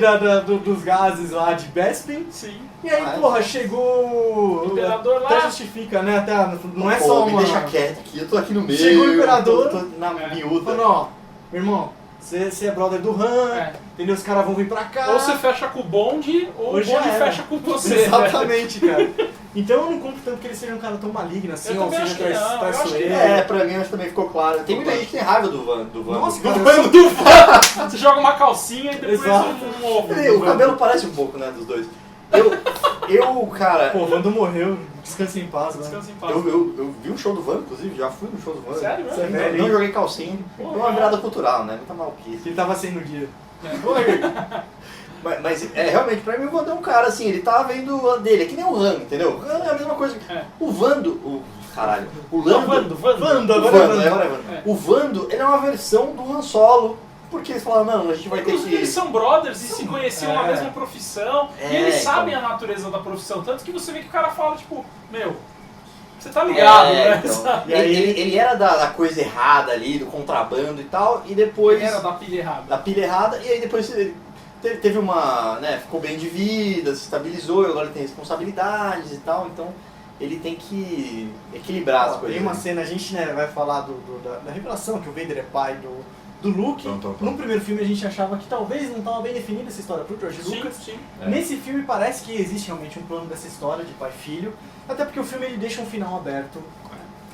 dos gases lá de Bespin. Sim. E aí, porra, chegou. O imperador lá. Até justifica, né? Até, não é Pô, só me uma. deixa quieto aqui, eu tô aqui no meio. Chegou o imperador, tô na miúda. Falando, ó, meu irmão, você é brother do Han, É. entendeu? Os caras vão vir pra cá. Ou você fecha com o bonde, ou Hoje o bonde já era. fecha com você. Exatamente, cara. Então eu não compro tanto que ele seja um cara tão maligno assim, Eu ou também seja acho que não, eu acho que traiçoeiro. Pra mim acho que também ficou claro. Tem muita gente que tem raiva do Van. Nossa, do cara, Van. Você joga uma calcinha e depois Exato. um ovo. O cabelo parece um pouco, né, dos dois. Cara... Pô, o Vando morreu, descansa em paz, né? Descansa em paz. Eu vi um show do Van, inclusive, já fui no show do Van. Sério mesmo? Você é velho, Não hein? joguei calcinha. Foi uma virada cultural, né? Muita maluquice. Ele tava sem no dia. Mas realmente, pra mim o Vando é um cara assim, ele tá vendo o dele, é que nem o Han, entendeu? O Han é a mesma coisa. É. O Vando, caralho, o Lando... Vando, O agora é Vando, Vando. agora é Vando. O Vando, ele é uma versão do Han Solo, porque eles falaram, não, a gente vai ter Inclusive, que... eles são brothers e se conheciam na mesma profissão. E eles então. sabem a natureza da profissão. Tanto que você vê que o cara fala, tipo, meu, você tá ligado, né? Então, e aí ele era da coisa errada ali, do contrabando e tal, e depois... Era da pilha errada. Da pilha errada, e aí depois ele teve uma... né, ficou bem de vida, se estabilizou, agora ele tem responsabilidades e tal, então ele tem que equilibrar as coisas. Tem uma cena, a gente né, vai falar da revelação, que o Vader é pai do Luke. No primeiro filme a gente achava que talvez não estava bem definida essa história pro George Lucas. Sim. Nesse filme parece que existe realmente um plano dessa história de pai e filho, até porque o filme ele deixa um final aberto.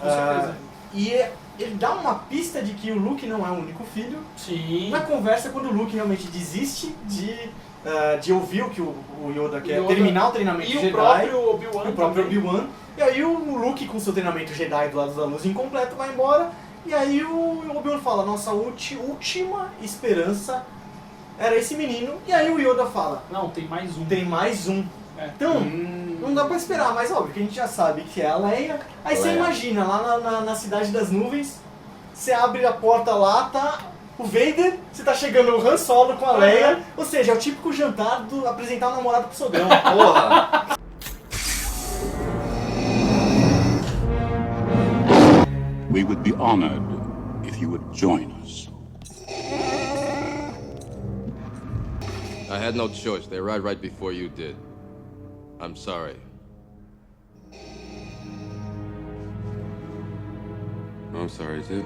Com certeza. E ele dá uma pista de que o Luke não é o único filho. Sim. Na conversa, quando o Luke realmente desiste de ouvir o que o Yoda quer, terminar o treinamento e Jedi. O próprio Obi-Wan. E o próprio Obi-Wan. E aí o Luke, com seu treinamento Jedi do lado da luz incompleto, vai embora. E aí o Obi-Wan fala, nossa última esperança era esse menino. E aí o Yoda fala, não, tem mais um. Tem mais um. É. Então, não dá pra esperar, mas óbvio que a gente já sabe que é a Leia. Aí você imagina, lá na Cidade das Nuvens, você abre a porta lá, tá o Vader, você tá chegando o Han Solo com a Leia. Ou seja, é o típico jantar do apresentar o namorado pro sogrão. Porra! We would be honored if you would join us. I had no choice. They arrived right before you did. I'm sorry. I'm sorry, too.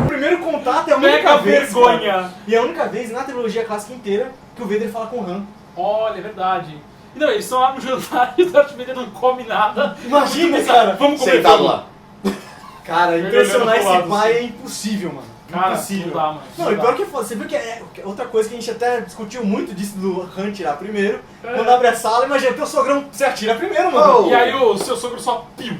O primeiro contato é a única Mega vez, vergonha. cara. E é a única vez na trilogia clássica inteira que o Vader fala com o Han. Olha, é verdade. Não, eles estão lá no jantar e o Darth Vader não come nada. Imagina, cara. Vamos comer Sentado vamos. lá. Cara, Ele impressionar olhando pro esse lado, pai assim. é impossível, mano. Cara, Impossível. não dá, mano. Não, Não e dá. pior que você viu que é outra coisa que a gente até discutiu muito disso do Han tirar primeiro. Quando abre a sala, imagina, teu sogrão, você atira primeiro, mano. E aí o seu sogro só piu.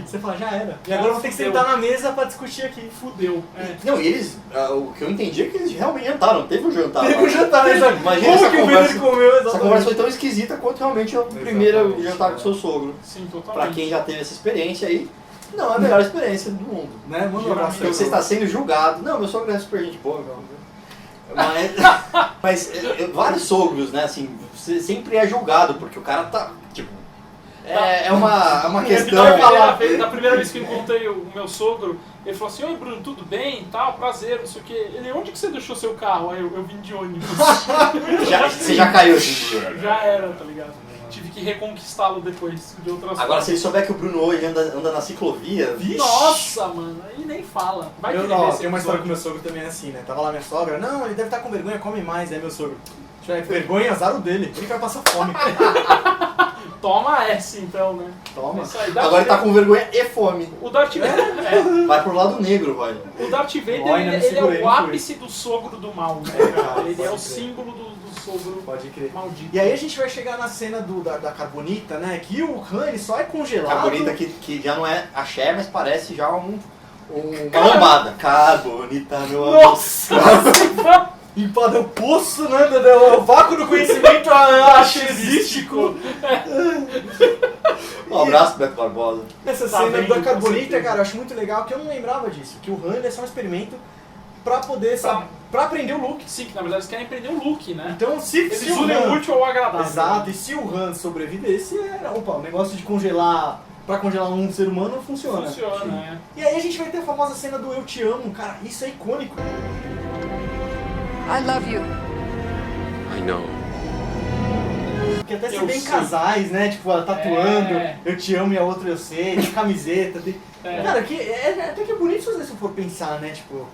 Você fala, já era. E Já agora eu vou ter que fudeu. sentar na mesa pra discutir aqui. Fudeu. Não, e eles, o que eu entendi é que eles realmente jantaram, teve um jantar. Teve lá. um jantar, né? Imagina Como essa que o conversa, Vader comeu exatamente? essa conversa foi tão esquisita quanto realmente é o primeiro jantar com seu sogro. Sim, totalmente. Pra quem já teve essa experiência aí, não, é a melhor experiência do mundo. Né? Manda um abraço. Porque você está sendo julgado. Não, meu sogro é super gente boa, meu. Mas vários sogros, né, assim, você sempre é julgado, porque o cara tá, tipo, é uma questão... Da primeira vez que eu encontrei o meu sogro, ele falou assim, oi Bruno, tudo bem e tal, prazer, não sei o que. Ele, onde que você deixou seu carro? Aí eu vim de ônibus. Você já caiu assim, Bruno. Já era, tá ligado? Tive que reconquistá-lo depois de outras Agora, se ele souber que o Bruno hoje anda na ciclovia... Vixe. Nossa, mano, aí nem fala. Vai que ele vê esse tem uma história com episódio. meu sogro também assim, né? Tava lá minha sogra, não, ele deve estar com vergonha, come mais, né, meu sogro? Se tiver vergonha, azar o dele, ele vai passar fome. Toma essa então, né? Toma. Isso aí, Agora ele tá com vergonha e fome. O Darth Vader, Vai pro lado negro, vai. o Darth Vader Ó, ainda me ele segurei, é o não fui. ápice do sogro do mal, né, cara? Ele é o símbolo do sogro Pode crer. maldito. E aí a gente vai chegar na cena da Carbonita, né? Que o Han ele só é congelado. Carbonita que já não é axé, mas parece já uma lombada. Carbonita, meu amor. Nossa! Empada o poço, né? O vácuo do conhecimento axesístico. Um abraço, Beto Barbosa. Essa Tá cena bem, da com Carbonita, certeza. cara, eu acho muito legal, que eu não lembrava disso. Que o Han ele é só um experimento pra poder, pra aprender o Luke. Sim, que na verdade eles querem prender o Luke, né? Então, se Eles o unem Han... o útil ao agradável. Exato, e se o Han sobrevivesse, o negócio de congelar, pra congelar um ser humano funciona. Funciona, né? E aí a gente vai ter a famosa cena do Eu Te Amo, cara, isso é icônico. I love you. I know. Que até se Eu vê em sei. casais, né, tipo, ela tatuando, É. Eu Te Amo e a outra Eu Sei, tem camiseta, tem... É. Cara, até que é bonito se você for pensar, né, tipo...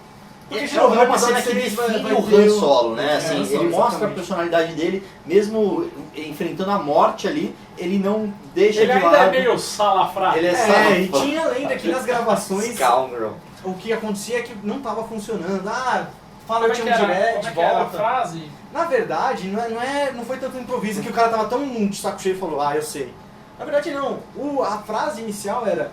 Porque É uma cena que vai define o ver Han Solo, né? Assim, Han Solo, ele mostra a exatamente. personalidade dele, mesmo enfrentando a morte ali, ele não deixa Ele de ainda lado. é meio salafrário. Ele é E salafrário. tinha lenda que nas gravações, Scoundrel. o que acontecia é que não tava funcionando. Fala Como Eu é Te que Amo era, direto, como de é que era a volta. frase? Na verdade, não foi tanto improviso que o cara tava tão de saco cheio e falou, eu sei. Na verdade não, a frase inicial era,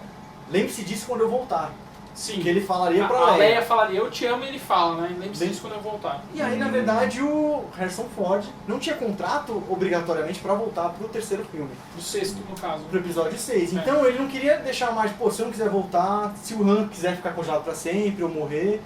lembre-se disso quando eu voltar. Sim. Que ele falaria pra A Leia. Leia falaria, eu te amo, e ele fala, né? Lembre-se Bem- disso quando eu voltar. E aí, na verdade, o Harrison Ford não tinha contrato obrigatoriamente pra voltar pro terceiro filme, Do sexto, no caso. pro episódio 6. É. Então ele não queria deixar mais, se eu não quiser voltar, se o Han quiser ficar congelado pra sempre ou morrer.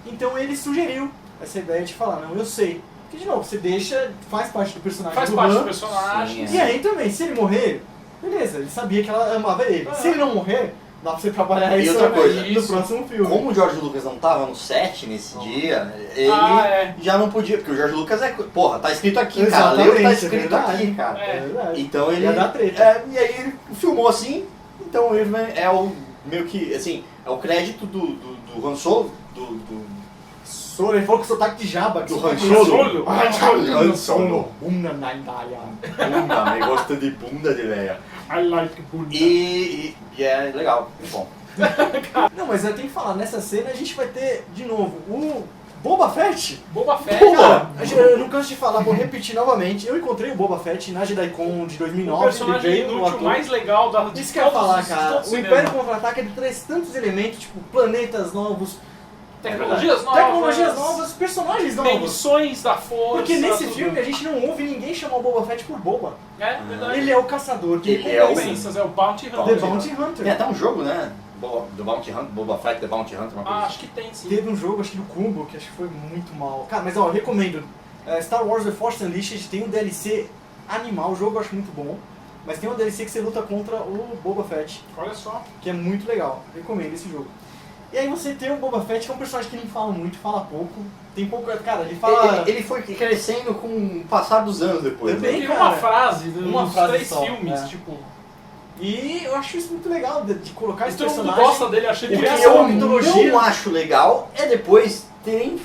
Então ele sugeriu essa ideia de falar, não, eu sei. Porque, de novo, você deixa, faz parte do personagem Faz do parte Han. do personagem. Sim, E aí também, se ele morrer, beleza, ele sabia que ela amava ele. Ah. Se ele não morrer, dá pra você trabalhar E isso outra coisa, no isso. próximo filme. Como o George Lucas não tava no set nesse dia, ele É. já não podia, porque o George Lucas porra, tá escrito aqui, cara, leu o que tá Exatamente, escrito é verdade. aqui, cara. É verdade. Então ele. Ia dar treta. E aí ele filmou assim, então ele é o meio que, assim, é o crédito do Han Solo, do Solo, ele falou com sotaque de Jabba. Do que Han sotaque- Solo. Han Solo. Bunda na Indaia. bunda, me gosta de bunda de Leia. I like bunda. E é legal, muito bom. Não, mas eu tenho que falar, nessa cena a gente vai ter, de novo, o Boba Fett. Boba Fett. Cara, eu não canso de falar, vou repetir novamente. Eu encontrei o Boba Fett na JediCon de O 2009. Ele personagem veio no inútil ator. mais legal de Isso que eu ia todos falar, os- cara. todo O cinema. Império Contra-Ataca ele traz tantos elementos, tipo planetas novos, Tecnologias novas. tecnologias novas, personagens novos. Menções da força. Porque nesse tudo. filme a gente não ouve ninguém chamar o Boba Fett por Boba. É, verdade. Ele é o caçador que Ele é o- Recompensas, é o Bounty The Hunter. Bounty Hunter. Tem até um jogo, né? Do Bounty Hunter, Boba Fett, The Bounty Hunter, uma coisa Ah, assim. acho que tem sim. Teve um jogo, acho que do Kumbo, que acho que foi muito mal. Cara, mas ó, eu recomendo. Star Wars The Force Unleashed tem um DLC animal, o jogo eu acho muito bom. Mas tem um DLC que você luta contra o Boba Fett, Olha só. que é muito legal. Recomendo esse jogo. E aí você tem o Boba Fett, que é um personagem que nem fala muito, fala pouco. Tem pouco. Cara, ele fala. Ele foi crescendo com o passar dos anos depois. Também. Né? Tem cara, uma frase nos uma frase 3 só, filmes, é. tipo. E eu acho isso muito legal de colocar esse Todo mundo personagem. gosta dele, achei O que que criar ele essa eu mitologia. não acho legal é depois terem,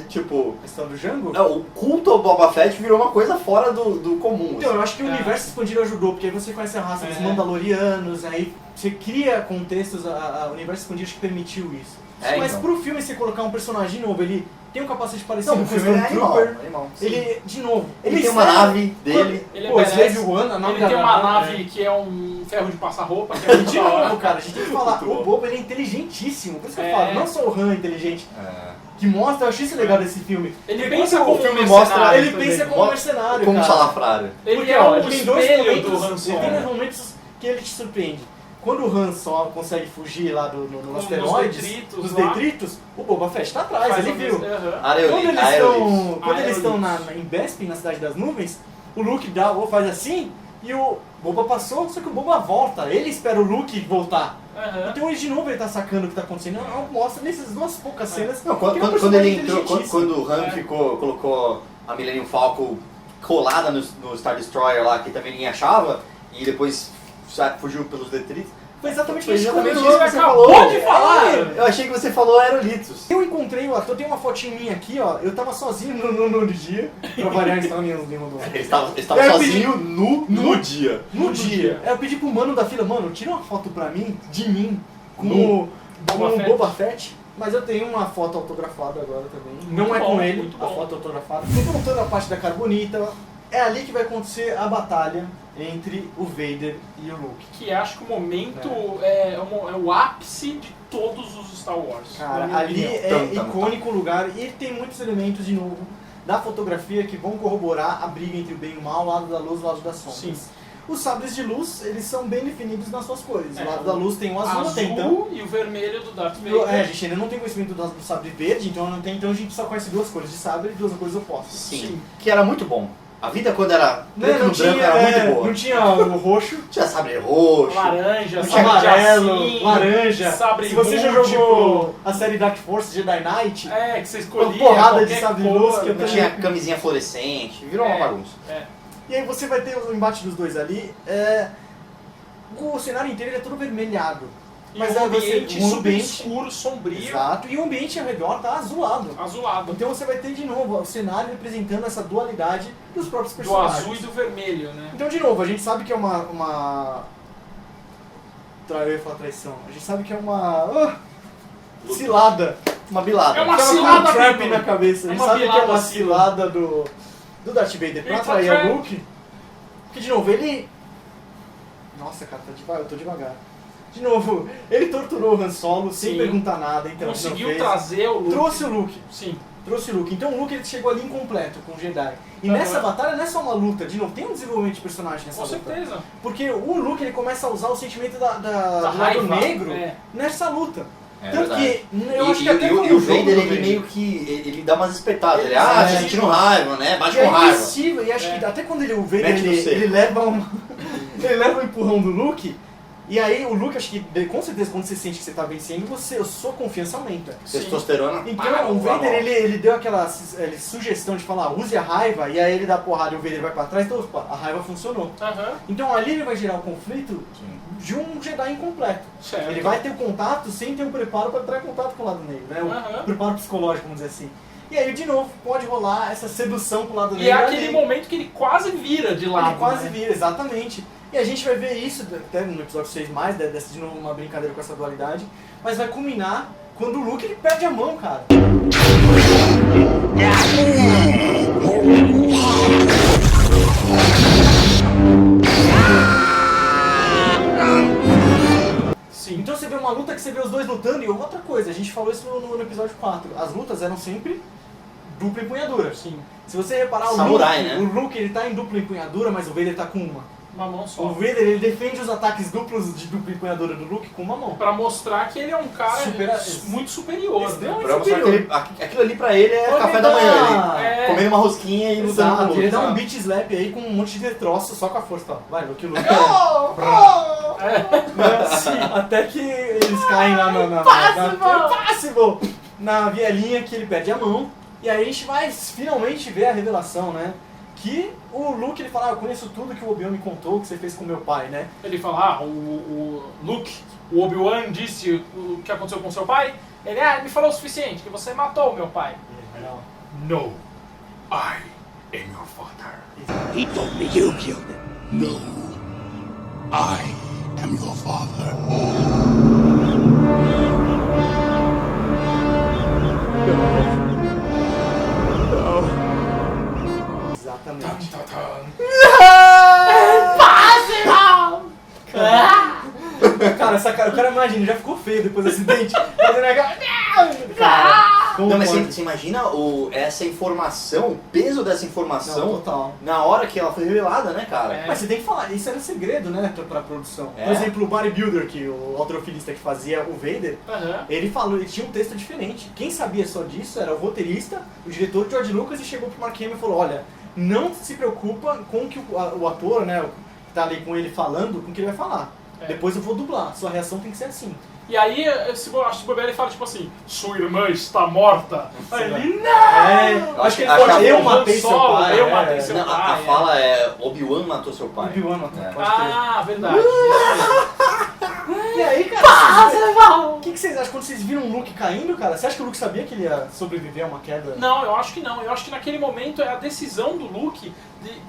tipo... A história do Django? O culto ao Boba Fett virou uma coisa fora do comum. Então, eu acho que o universo expandido ajudou, porque aí você conhece a raça dos É. Mandalorianos, aí você cria contextos, o universo expandido acho que permitiu isso. Mas então. pro filme você colocar um personagem novo, ele tem um capacete parecido Não, o com o filme é animal. Stormtrooper. Animal. Ele, de novo, Ele tem uma nave dele. Ele Pô, é Slave badass. One, a nave Ele da tem uma nave, nave que é um ferro de passar roupa, que é muito De da hora. novo, cara, a gente tem que falar, Muito o bom. Boba ele é inteligentíssimo, por isso que eu É. falo, não só o Han é inteligente, É. que mostra, eu achei isso legal desse filme. Ele Porque pensa quando como o filme um mostra, mercenário ele também. pensa como um mercenário, Como cara. salafrário. Ele Porque, é ó, o tem dois espelho momentos, do Han Tem Solo. dois momentos que ele te surpreende. Quando o Han Solo consegue fugir lá no Nos asteroides, detritos dos lá. detritos, o Boba Fett tá atrás, Faz ele o viu. mesmo- Aham. Quando eles estão em Bespin, na Cidade das Nuvens, o Luke faz assim e o Boba passou, só que o Boba volta. Ele espera o Luke voltar. Aham. Então ele de novo ele tá sacando o que tá acontecendo. Mostra nessas duas poucas cenas. Não, que é um quando personagem ele entrou, inteligentíssimo. quando o Han colocou a Millennium Falcon colada no Star Destroyer lá, que também ninguém achava, e depois fugiu pelos detritos. Foi exatamente Foi isso que exatamente comentou, isso que você acabou falou. de falar. Eu achei que você falou aerolitos. Eu encontrei o ator, tem uma fotinha minha aqui, ó. Eu tava sozinho no dia, pra variar, estava nenhum do Ele estava Eu sozinho no dia. No dia. Aí eu pedi pro mano da fila, mano, tira uma foto pra mim, de mim, com No o Boba Fett. Boba Fett. Mas eu tenho uma foto autografada agora também. Muito Não é bom, com ele, muito a bom. foto autografada. Tô voltando a parte da Carbonita. É ali que vai acontecer a batalha entre o Vader e o Luke. Que acho que o momento é o ápice de todos os Star Wars. na Cara, minha ali opinião. é icônico o lugar e tem muitos elementos, de novo, da fotografia que vão corroborar a briga entre o bem e o mal, o lado da luz e o lado das sombras. Sim. Os sabres de luz, eles são bem definidos nas suas cores. O lado da luz tem o azul, azul então... e o vermelho do Darth Vader. A gente ainda não tem conhecimento do sabre verde, então a gente só conhece duas cores de sabre e duas cores opostas. Sim. Que era muito bom. A vida quando era preto não no branco era muito boa. Não tinha o roxo. Tinha sabre roxo. Laranja, Não tinha amarelo, assim, laranja. sabre Se você já múltiplo. jogou a série Dark Force Jedi Knight, que você escolhia uma porrada de qualquer sabre de cor, luz que eu Não tinha camisinha fluorescente. Virou uma bagunça. E aí você vai ter o embate dos dois ali. O cenário inteiro ele é todo vermelhado. Mas aí um ambiente um super ambiente escuro, sombrio. Exato, e o ambiente ao redor tá azulado. Azulado. Então você vai ter de novo o cenário representando essa dualidade dos próprios Do personagens. azul e do vermelho, né? Então, de novo, a gente sabe que é uma... Eu ia falar traição. A gente sabe que é uma... cilada. Uma bilada. É uma Que cilada, um trap Bibo. na cabeça. A gente É uma sabe que é bilada, uma Bibo. cilada do Darth Vader pra It's a atrair trap. o Luke. Porque, de novo, ele... Nossa, cara, eu tô devagar. De novo, ele torturou o Han Solo sem Sim. perguntar nada. Então, Conseguiu não fez. trazer o Luke. Trouxe o Luke. Sim. Trouxe o Luke. Então o Luke ele chegou ali incompleto com o Jedi. E nessa batalha não é só uma luta, de novo, tem um desenvolvimento de personagem nessa Com luta. certeza. Porque o Luke ele começa a usar o sentimento do lado raiva, negro é. nessa luta. É Tanto verdade. que eu acho que até e como o jogo Vader, do ele meio que ele dá umas espetadas. Ele, É. tá sentindo raiva, né? Bate E é com raiva. agressivo, e acho que até quando o Vader Mete no seco. ele leva ele leva um empurrão do Luke. E aí o Luke, acho que com certeza quando você sente que você tá vencendo, a sua confiança aumenta. Testosterona. Então o Vader ele deu aquela sugestão de falar, use a raiva, e aí ele dá porrada e o Vader vai pra trás, então opa, a raiva funcionou. Então ali ele vai gerar o conflito de um Jedi incompleto. Certo. Ele vai ter o contato sem ter um preparo para entrar em contato com o lado negro, né? O preparo psicológico, vamos dizer assim. E aí, de novo, pode rolar essa sedução pro lado negro. E é aquele momento que ele quase vira de lado. Ele quase né? vira, exatamente. E a gente vai ver isso até no episódio 6 mais, dessa de novo uma brincadeira com essa dualidade, mas vai culminar quando o Luke ele perde a mão, cara. Sim. Então você vê uma luta que você vê os dois lutando, e outra coisa, a gente falou isso no episódio 4, as lutas eram sempre dupla empunhadura. Sim. Se você reparar, Samurai, o né? Luke ele tá em dupla empunhadura, mas o Vader tá com uma. Uma mão só. O Vader ele defende os ataques duplos de dupla empunhadura do Luke com uma mão. Pra mostrar que ele é um cara muito superior. Né? Extremamente Pra mostrar que superior. aquilo ali pra ele é Pode café dar- da manhã. Ele É. comendo uma rosquinha e lutando com o Exato, Luke. ele dá um sabe? beat slap aí com um monte de troço só com a força. Ó. Vai, Luke, Luke. Sim, até que eles caem lá na vielinha que ele perde a mão. E aí a gente vai finalmente ver a revelação, né? Que o Luke ele fala, eu conheço tudo que o Obi-Wan me contou, que você fez com meu pai, né? Ele fala, o Luke, o Obi-Wan disse o que aconteceu com seu pai. Ele me falou o suficiente, que você matou o meu pai. No, I am your father. He told me you killed him. No, I am your father. Exatamente. Cara, o cara imagina, já ficou feio depois do acidente. Fazendo aquela... Cara, como Não, mas pode? você imagina essa informação, o peso dessa informação Não, total. na hora que ela foi revelada, né, cara? Mas você tem que falar, isso era segredo, né, pra produção. É. Por exemplo, o bodybuilder, que o alterofilista que fazia o Vader, ele falou, ele tinha um texto diferente. Quem sabia só disso era o roteirista, o diretor George Lucas, e chegou pro Mark Hamill e falou, olha, não se preocupa com o que o ator, né, que tá ali com ele falando, com o que ele vai falar. Depois eu vou dublar, sua reação tem que ser assim. E aí, acho que o Bobeira fala tipo assim, sua irmã está morta. Aí ele, não! Acho que ele falou, eu matei seu pai. Eu matei seu Não, pai. a fala é Obi-Wan matou seu pai. Obi-Wan matou, É. pode crer. Ah, verdade. E aí, cara, o que vocês acham quando vocês viram o Luke caindo, cara? Você acha que o Luke sabia que ele ia sobreviver a uma queda? Não, eu acho que não. Eu acho que naquele momento é a decisão do Luke,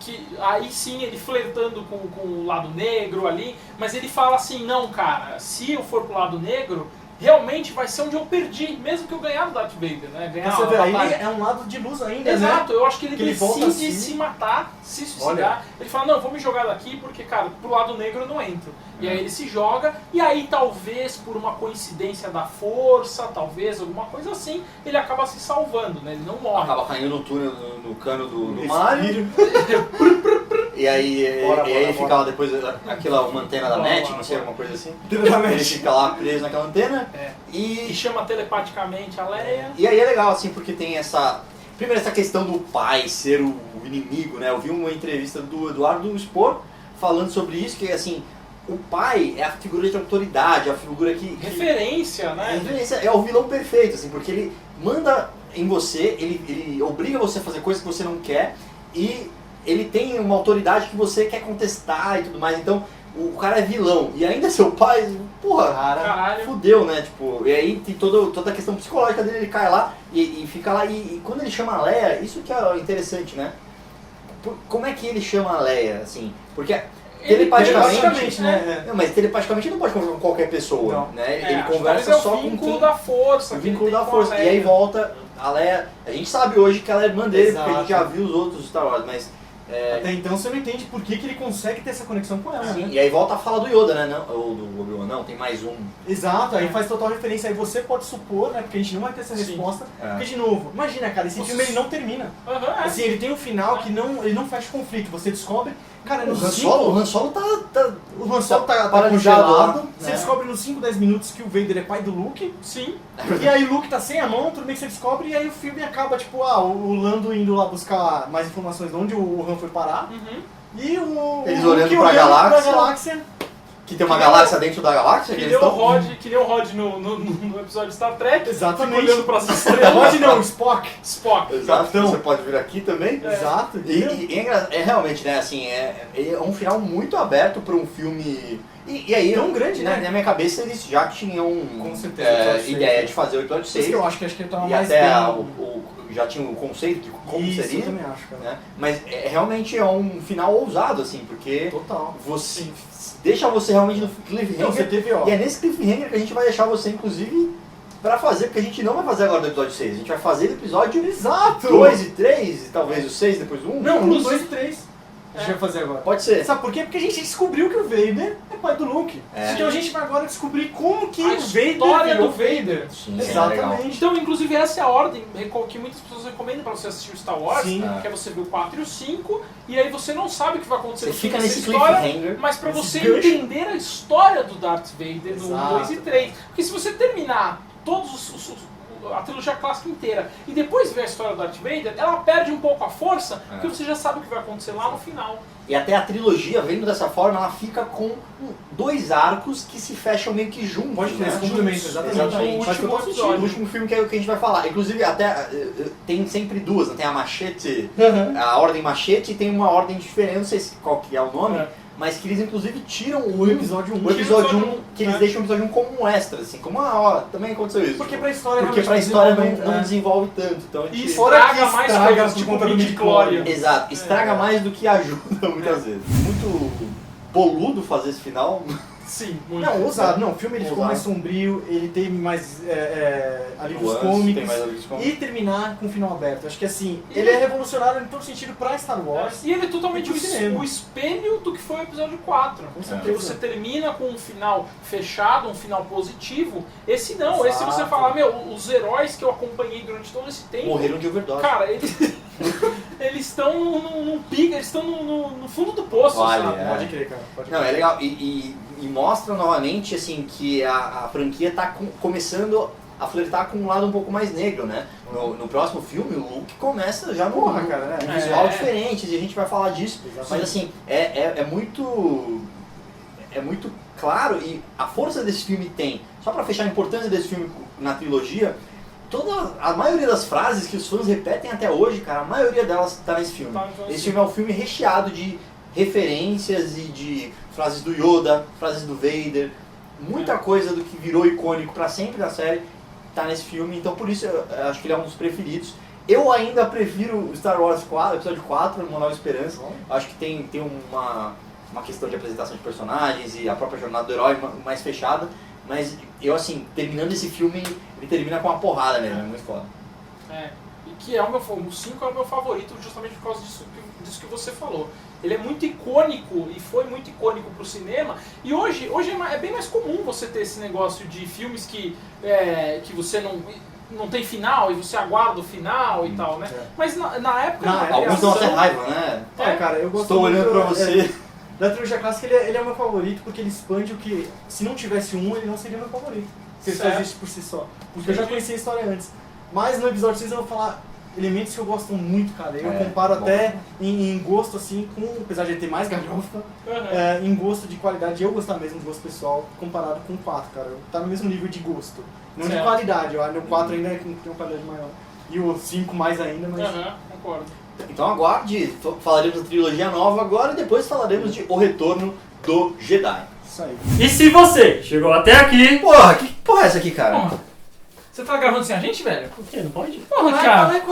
que aí sim ele flertando com o lado negro ali, mas ele fala assim, não, cara, se eu for pro lado negro, realmente vai ser onde eu perdi, mesmo que eu ganhar do Darth Vader, né? Ganhar Você a vê, aí batalha. é um lado de luz ainda, Exato, né? eu acho que ele Que ele volta decide assim. se matar, se suicidar. Olha. Ele fala, não, vou me jogar daqui porque, cara, pro lado negro eu não entro. E aí ele se joga, e aí talvez por uma coincidência da força, talvez alguma coisa assim, ele acaba se salvando, né? Ele não morre. Acaba caindo no túnel, no cano do Esse Mario. vídeo. E E aí, Bora, ele bora. fica lá depois, uma antena da net, não sei, alguma coisa assim. Ele fica lá preso naquela antena. E chama telepaticamente a Leia. E aí é legal, assim, porque tem essa... Primeiro, essa questão do pai ser o inimigo, né? Eu vi uma entrevista do Eduardo Spor falando sobre isso, que assim, o pai é a figura de autoridade, a figura que... Referência, né? Referência, é o vilão perfeito, assim, porque ele manda em você, ele obriga você a fazer coisas que você não quer e ele tem uma autoridade que você quer contestar e tudo mais, então o cara é vilão e ainda seu pai, porra, Caralho. fudeu, né, tipo, e aí tem toda a questão psicológica dele, ele cai lá e fica lá, e quando ele chama a Leia, isso que é interessante, né, como é que ele chama a Leia, assim, porque telepaticamente, né? Não, mas telepaticamente ele não pode conversar com qualquer pessoa, né, ele acho conversa que só é o com vínculo quem... da força. O que vínculo ele da tem com a força, e Leia. aí volta a Leia, a gente sabe hoje que ela é irmã dele, porque a gente já Exato. viu os outros Star Wars, mas... Até então você não entende por que ele consegue ter essa conexão com ela, Sim, né? e aí volta a fala do Yoda, né? Não, ou do Obi-Wan, não, tem mais um. Exato, aí faz total referência. Aí você pode supor, né? Porque a gente não vai ter essa resposta. Porque, de novo, imagina, cara, esse filme ele não termina. Assim, ele tem um final que ele não fecha conflito. Você descobre... Cara, no O Han Solo tá o Han Solo tá paralisado congelado. lá, Você né? descobre nos 5, 10 minutos que o Vader é pai do Luke. Sim. E aí o Luke tá sem a mão, tudo bem que você descobre, e aí o filme acaba, tipo, o Lando indo lá buscar mais informações de onde o Han foi parar. E Eles o olhando Luke pra galáxia. galáxia. Que tem uma galáxia dentro da galáxia? Que eles nem o estão- Rod no episódio de Star Trek. Exatamente. Fica olhando pras estrelas. Rod não, Spock. Spock. Exato, você pode vir aqui também. Exato. E é realmente, né, assim, é um final muito aberto para um filme... E aí, Tão grande, né? Na minha cabeça, eles já tinham Com certeza, o episódio ideia 6, de fazer o episódio Por 6. isso que eu acho que ele tava E mais até bem... já tinha o conceito de como Isso, seria. eu também acho, cara. Né? Mas realmente é um final ousado, assim, porque Total. você deixa você realmente no Não, cliffhanger. você teve, ó. E é nesse cliffhanger que a gente vai deixar você, inclusive, pra fazer, porque a gente não vai fazer agora do episódio 6, a gente vai fazer do episódio Exato! 2 e 3, e talvez o 6, depois o 1. Não, 1, 2 e 3. A gente vai fazer agora. Pode ser. Sabe por quê? Porque a gente descobriu que o Vader é pai do Luke. Então a gente vai agora descobrir como que A o Vader história virou do Vader. Sim, Exatamente. Então, inclusive, essa é a ordem que muitas pessoas recomendam pra você assistir o Star Wars, Sim. que é você ver o 4 e o 5, e aí você não sabe o que vai acontecer Você no fim fica dessa nesse história, cliffhanger, mas pra nesse você gancho. entender a história do Darth Vader no 1, Exato. 2 e 3. Porque se você terminar todos a trilogia clássica inteira e depois ver a história do Darth Vader, ela perde um pouco a força, porque você já sabe o que vai acontecer lá no final. E até a trilogia, vendo dessa forma, ela fica com 2 arcos que se fecham meio que juntos. Pode ter, né? esse complemento, exatamente. O Faz último total episódio. sentido. O último filme que é o que a gente vai falar. Inclusive, até tem sempre duas, né? Tem a Machete, a Ordem Machete, e tem uma ordem diferente, não sei qual que é o nome, mas que eles inclusive tiram O episódio 1. o episódio 1, um, que eles né? deixam o episódio 1 como um extra, assim, como também aconteceu isso. Porque pra história Porque pra realmente história desenvolve, não né? desenvolve tanto. Então a gente... E Fora estraga que mais estraga coisas, por tipo conta do midi-chlorian. midi-chlorian. Exato, estraga mais do que ajuda muitas vezes. Muito boludo fazer esse final. Sim, muito. Não, ousado. Não, o filme ele ficou Ousado. mais sombrio, ele teve mais alívios Nuances, cômicos tem mais alívios cômicos. e terminar com um final aberto. Acho que assim, ele é revolucionário em todo sentido pra Star Wars. E ele é totalmente E pro cinema. o espelho do que foi o episódio 4. Porque certeza. você termina com um final fechado, um final positivo. Esse não, esse Exato. você fala, os heróis que eu acompanhei durante todo esse tempo. Morreram de overdose. Cara, eles estão num pico, eles estão no fundo do poço, Olha, sabe? é. Pode crer, cara. Pode Não, crer. é legal. E mostra novamente assim, que a franquia tá começando a flertar com um lado um pouco mais negro, né? No próximo filme, o Luke começa já no Porra, cara, né? um visual É. diferente, e a gente vai falar disso. Exatamente. Mas assim, é muito claro, e a força desse filme tem, só pra fechar a importância desse filme na trilogia, a maioria das frases que os fãs repetem até hoje, cara, a maioria delas tá nesse filme. Tá, então, Esse assim. filme é um filme recheado de referências e de frases do Yoda, frases do Vader, muita coisa do que virou icônico pra sempre da série tá nesse filme, então por isso eu acho que ele é um dos preferidos. Eu ainda prefiro Star Wars 4, episódio 4, Uma Nova Esperança. Acho que tem uma questão de apresentação de personagens e a própria jornada do herói mais fechada, mas eu assim, terminando esse filme, ele termina com uma porrada mesmo, é muito foda. É, e que é o 5 é o meu favorito justamente por causa disso que você falou. Ele é muito icônico e foi muito icônico pro cinema. E hoje é bem mais comum você ter esse negócio de filmes que você não... não tem final e você aguarda o final e tal, né? Mas na época... Alguns dão até raiva, né? Cara, eu gosto Estou muito, olhando pra você. Da trilogia clássica, ele é meu favorito porque ele expande o que... Se não tivesse um, ele não seria meu favorito. Se ele só existe por si só. Porque eu já conhecia a história antes. Mas no episódio 6 eu vou falar elementos que eu gosto muito, cara. Eu comparo até em gosto, assim, com... Apesar de ele ter mais galhofa, em gosto de qualidade, eu gostar mesmo de gosto pessoal, comparado com o 4, cara. Tá no mesmo nível de gosto. Não de qualidade, eu acho que o 4 ainda tem uma qualidade maior. E o 5 mais ainda, mas... concordo. Então aguarde, falaremos da trilogia nova agora e depois falaremos de O Retorno do Jedi. Isso aí. E se você chegou até aqui... Porra, que porra é essa aqui, cara? Você tá gravando sem a gente, velho? Por quê? Não pode? Porra, cara.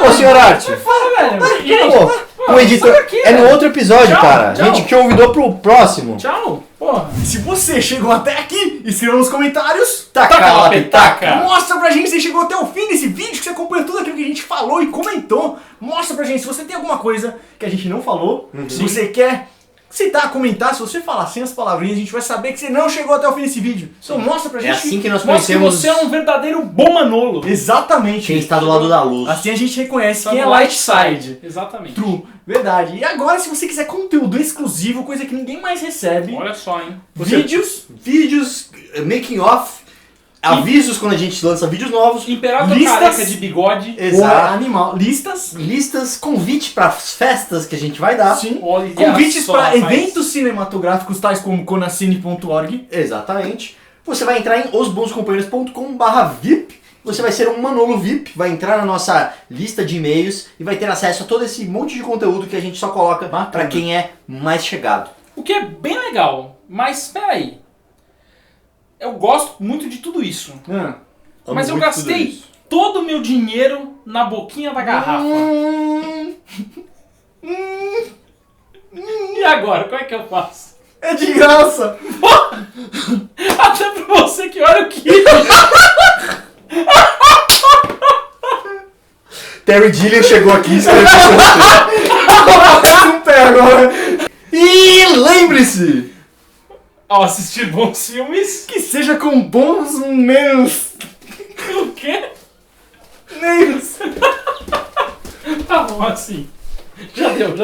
Ô, senhor Arte. Sai fora, velho. O editor... É no outro episódio, cara. A gente convidou pro próximo. Tchau. Porra. Se você chegou até aqui, escreva nos comentários. Taca lá, petaca. Mostra pra gente se você chegou até o fim desse vídeo, que você acompanhou tudo aquilo que a gente falou e comentou. Mostra pra gente se você tem alguma coisa que a gente não falou. Se você quer citar, comentar, se você falar sem as palavrinhas, a gente vai saber que você não chegou até o fim desse vídeo. Então mostra pra gente. É assim que nós Mostra que conhecemos... você é um verdadeiro bom Manolo. Exatamente. Quem está do lado da luz. Assim a gente reconhece Tá quem é no light side. side. Exatamente. True. Verdade. E agora, se você quiser conteúdo exclusivo, coisa que ninguém mais recebe. Olha só, hein. Vídeos, making off, avisos quando a gente lança vídeos novos. Imperador listas, careca de bigode. Exato. Animal. Listas, convite para as festas que a gente vai dar. Sim. Olha Convites só, para rapaz. eventos cinematográficos tais como conacine.org. Exatamente. Você vai entrar em osbonscompanheiros.com/VIP. Você vai ser um Manolo VIP, vai entrar na nossa lista de e-mails e vai ter acesso a todo esse monte de conteúdo que a gente só coloca para quem é mais chegado. O que é bem legal. Mas, peraí. Eu gosto muito de tudo isso. Mas eu gastei todo o meu dinheiro na boquinha da garrafa. E agora, como é que eu faço? É de graça! Até pra você que olha o que... Terry Gilliam chegou aqui e escreveu um pé agora. E lembre-se! Ao assistir bons filmes... Que seja com bons meios. O quê? Meios. Tá bom, assim. Já deu.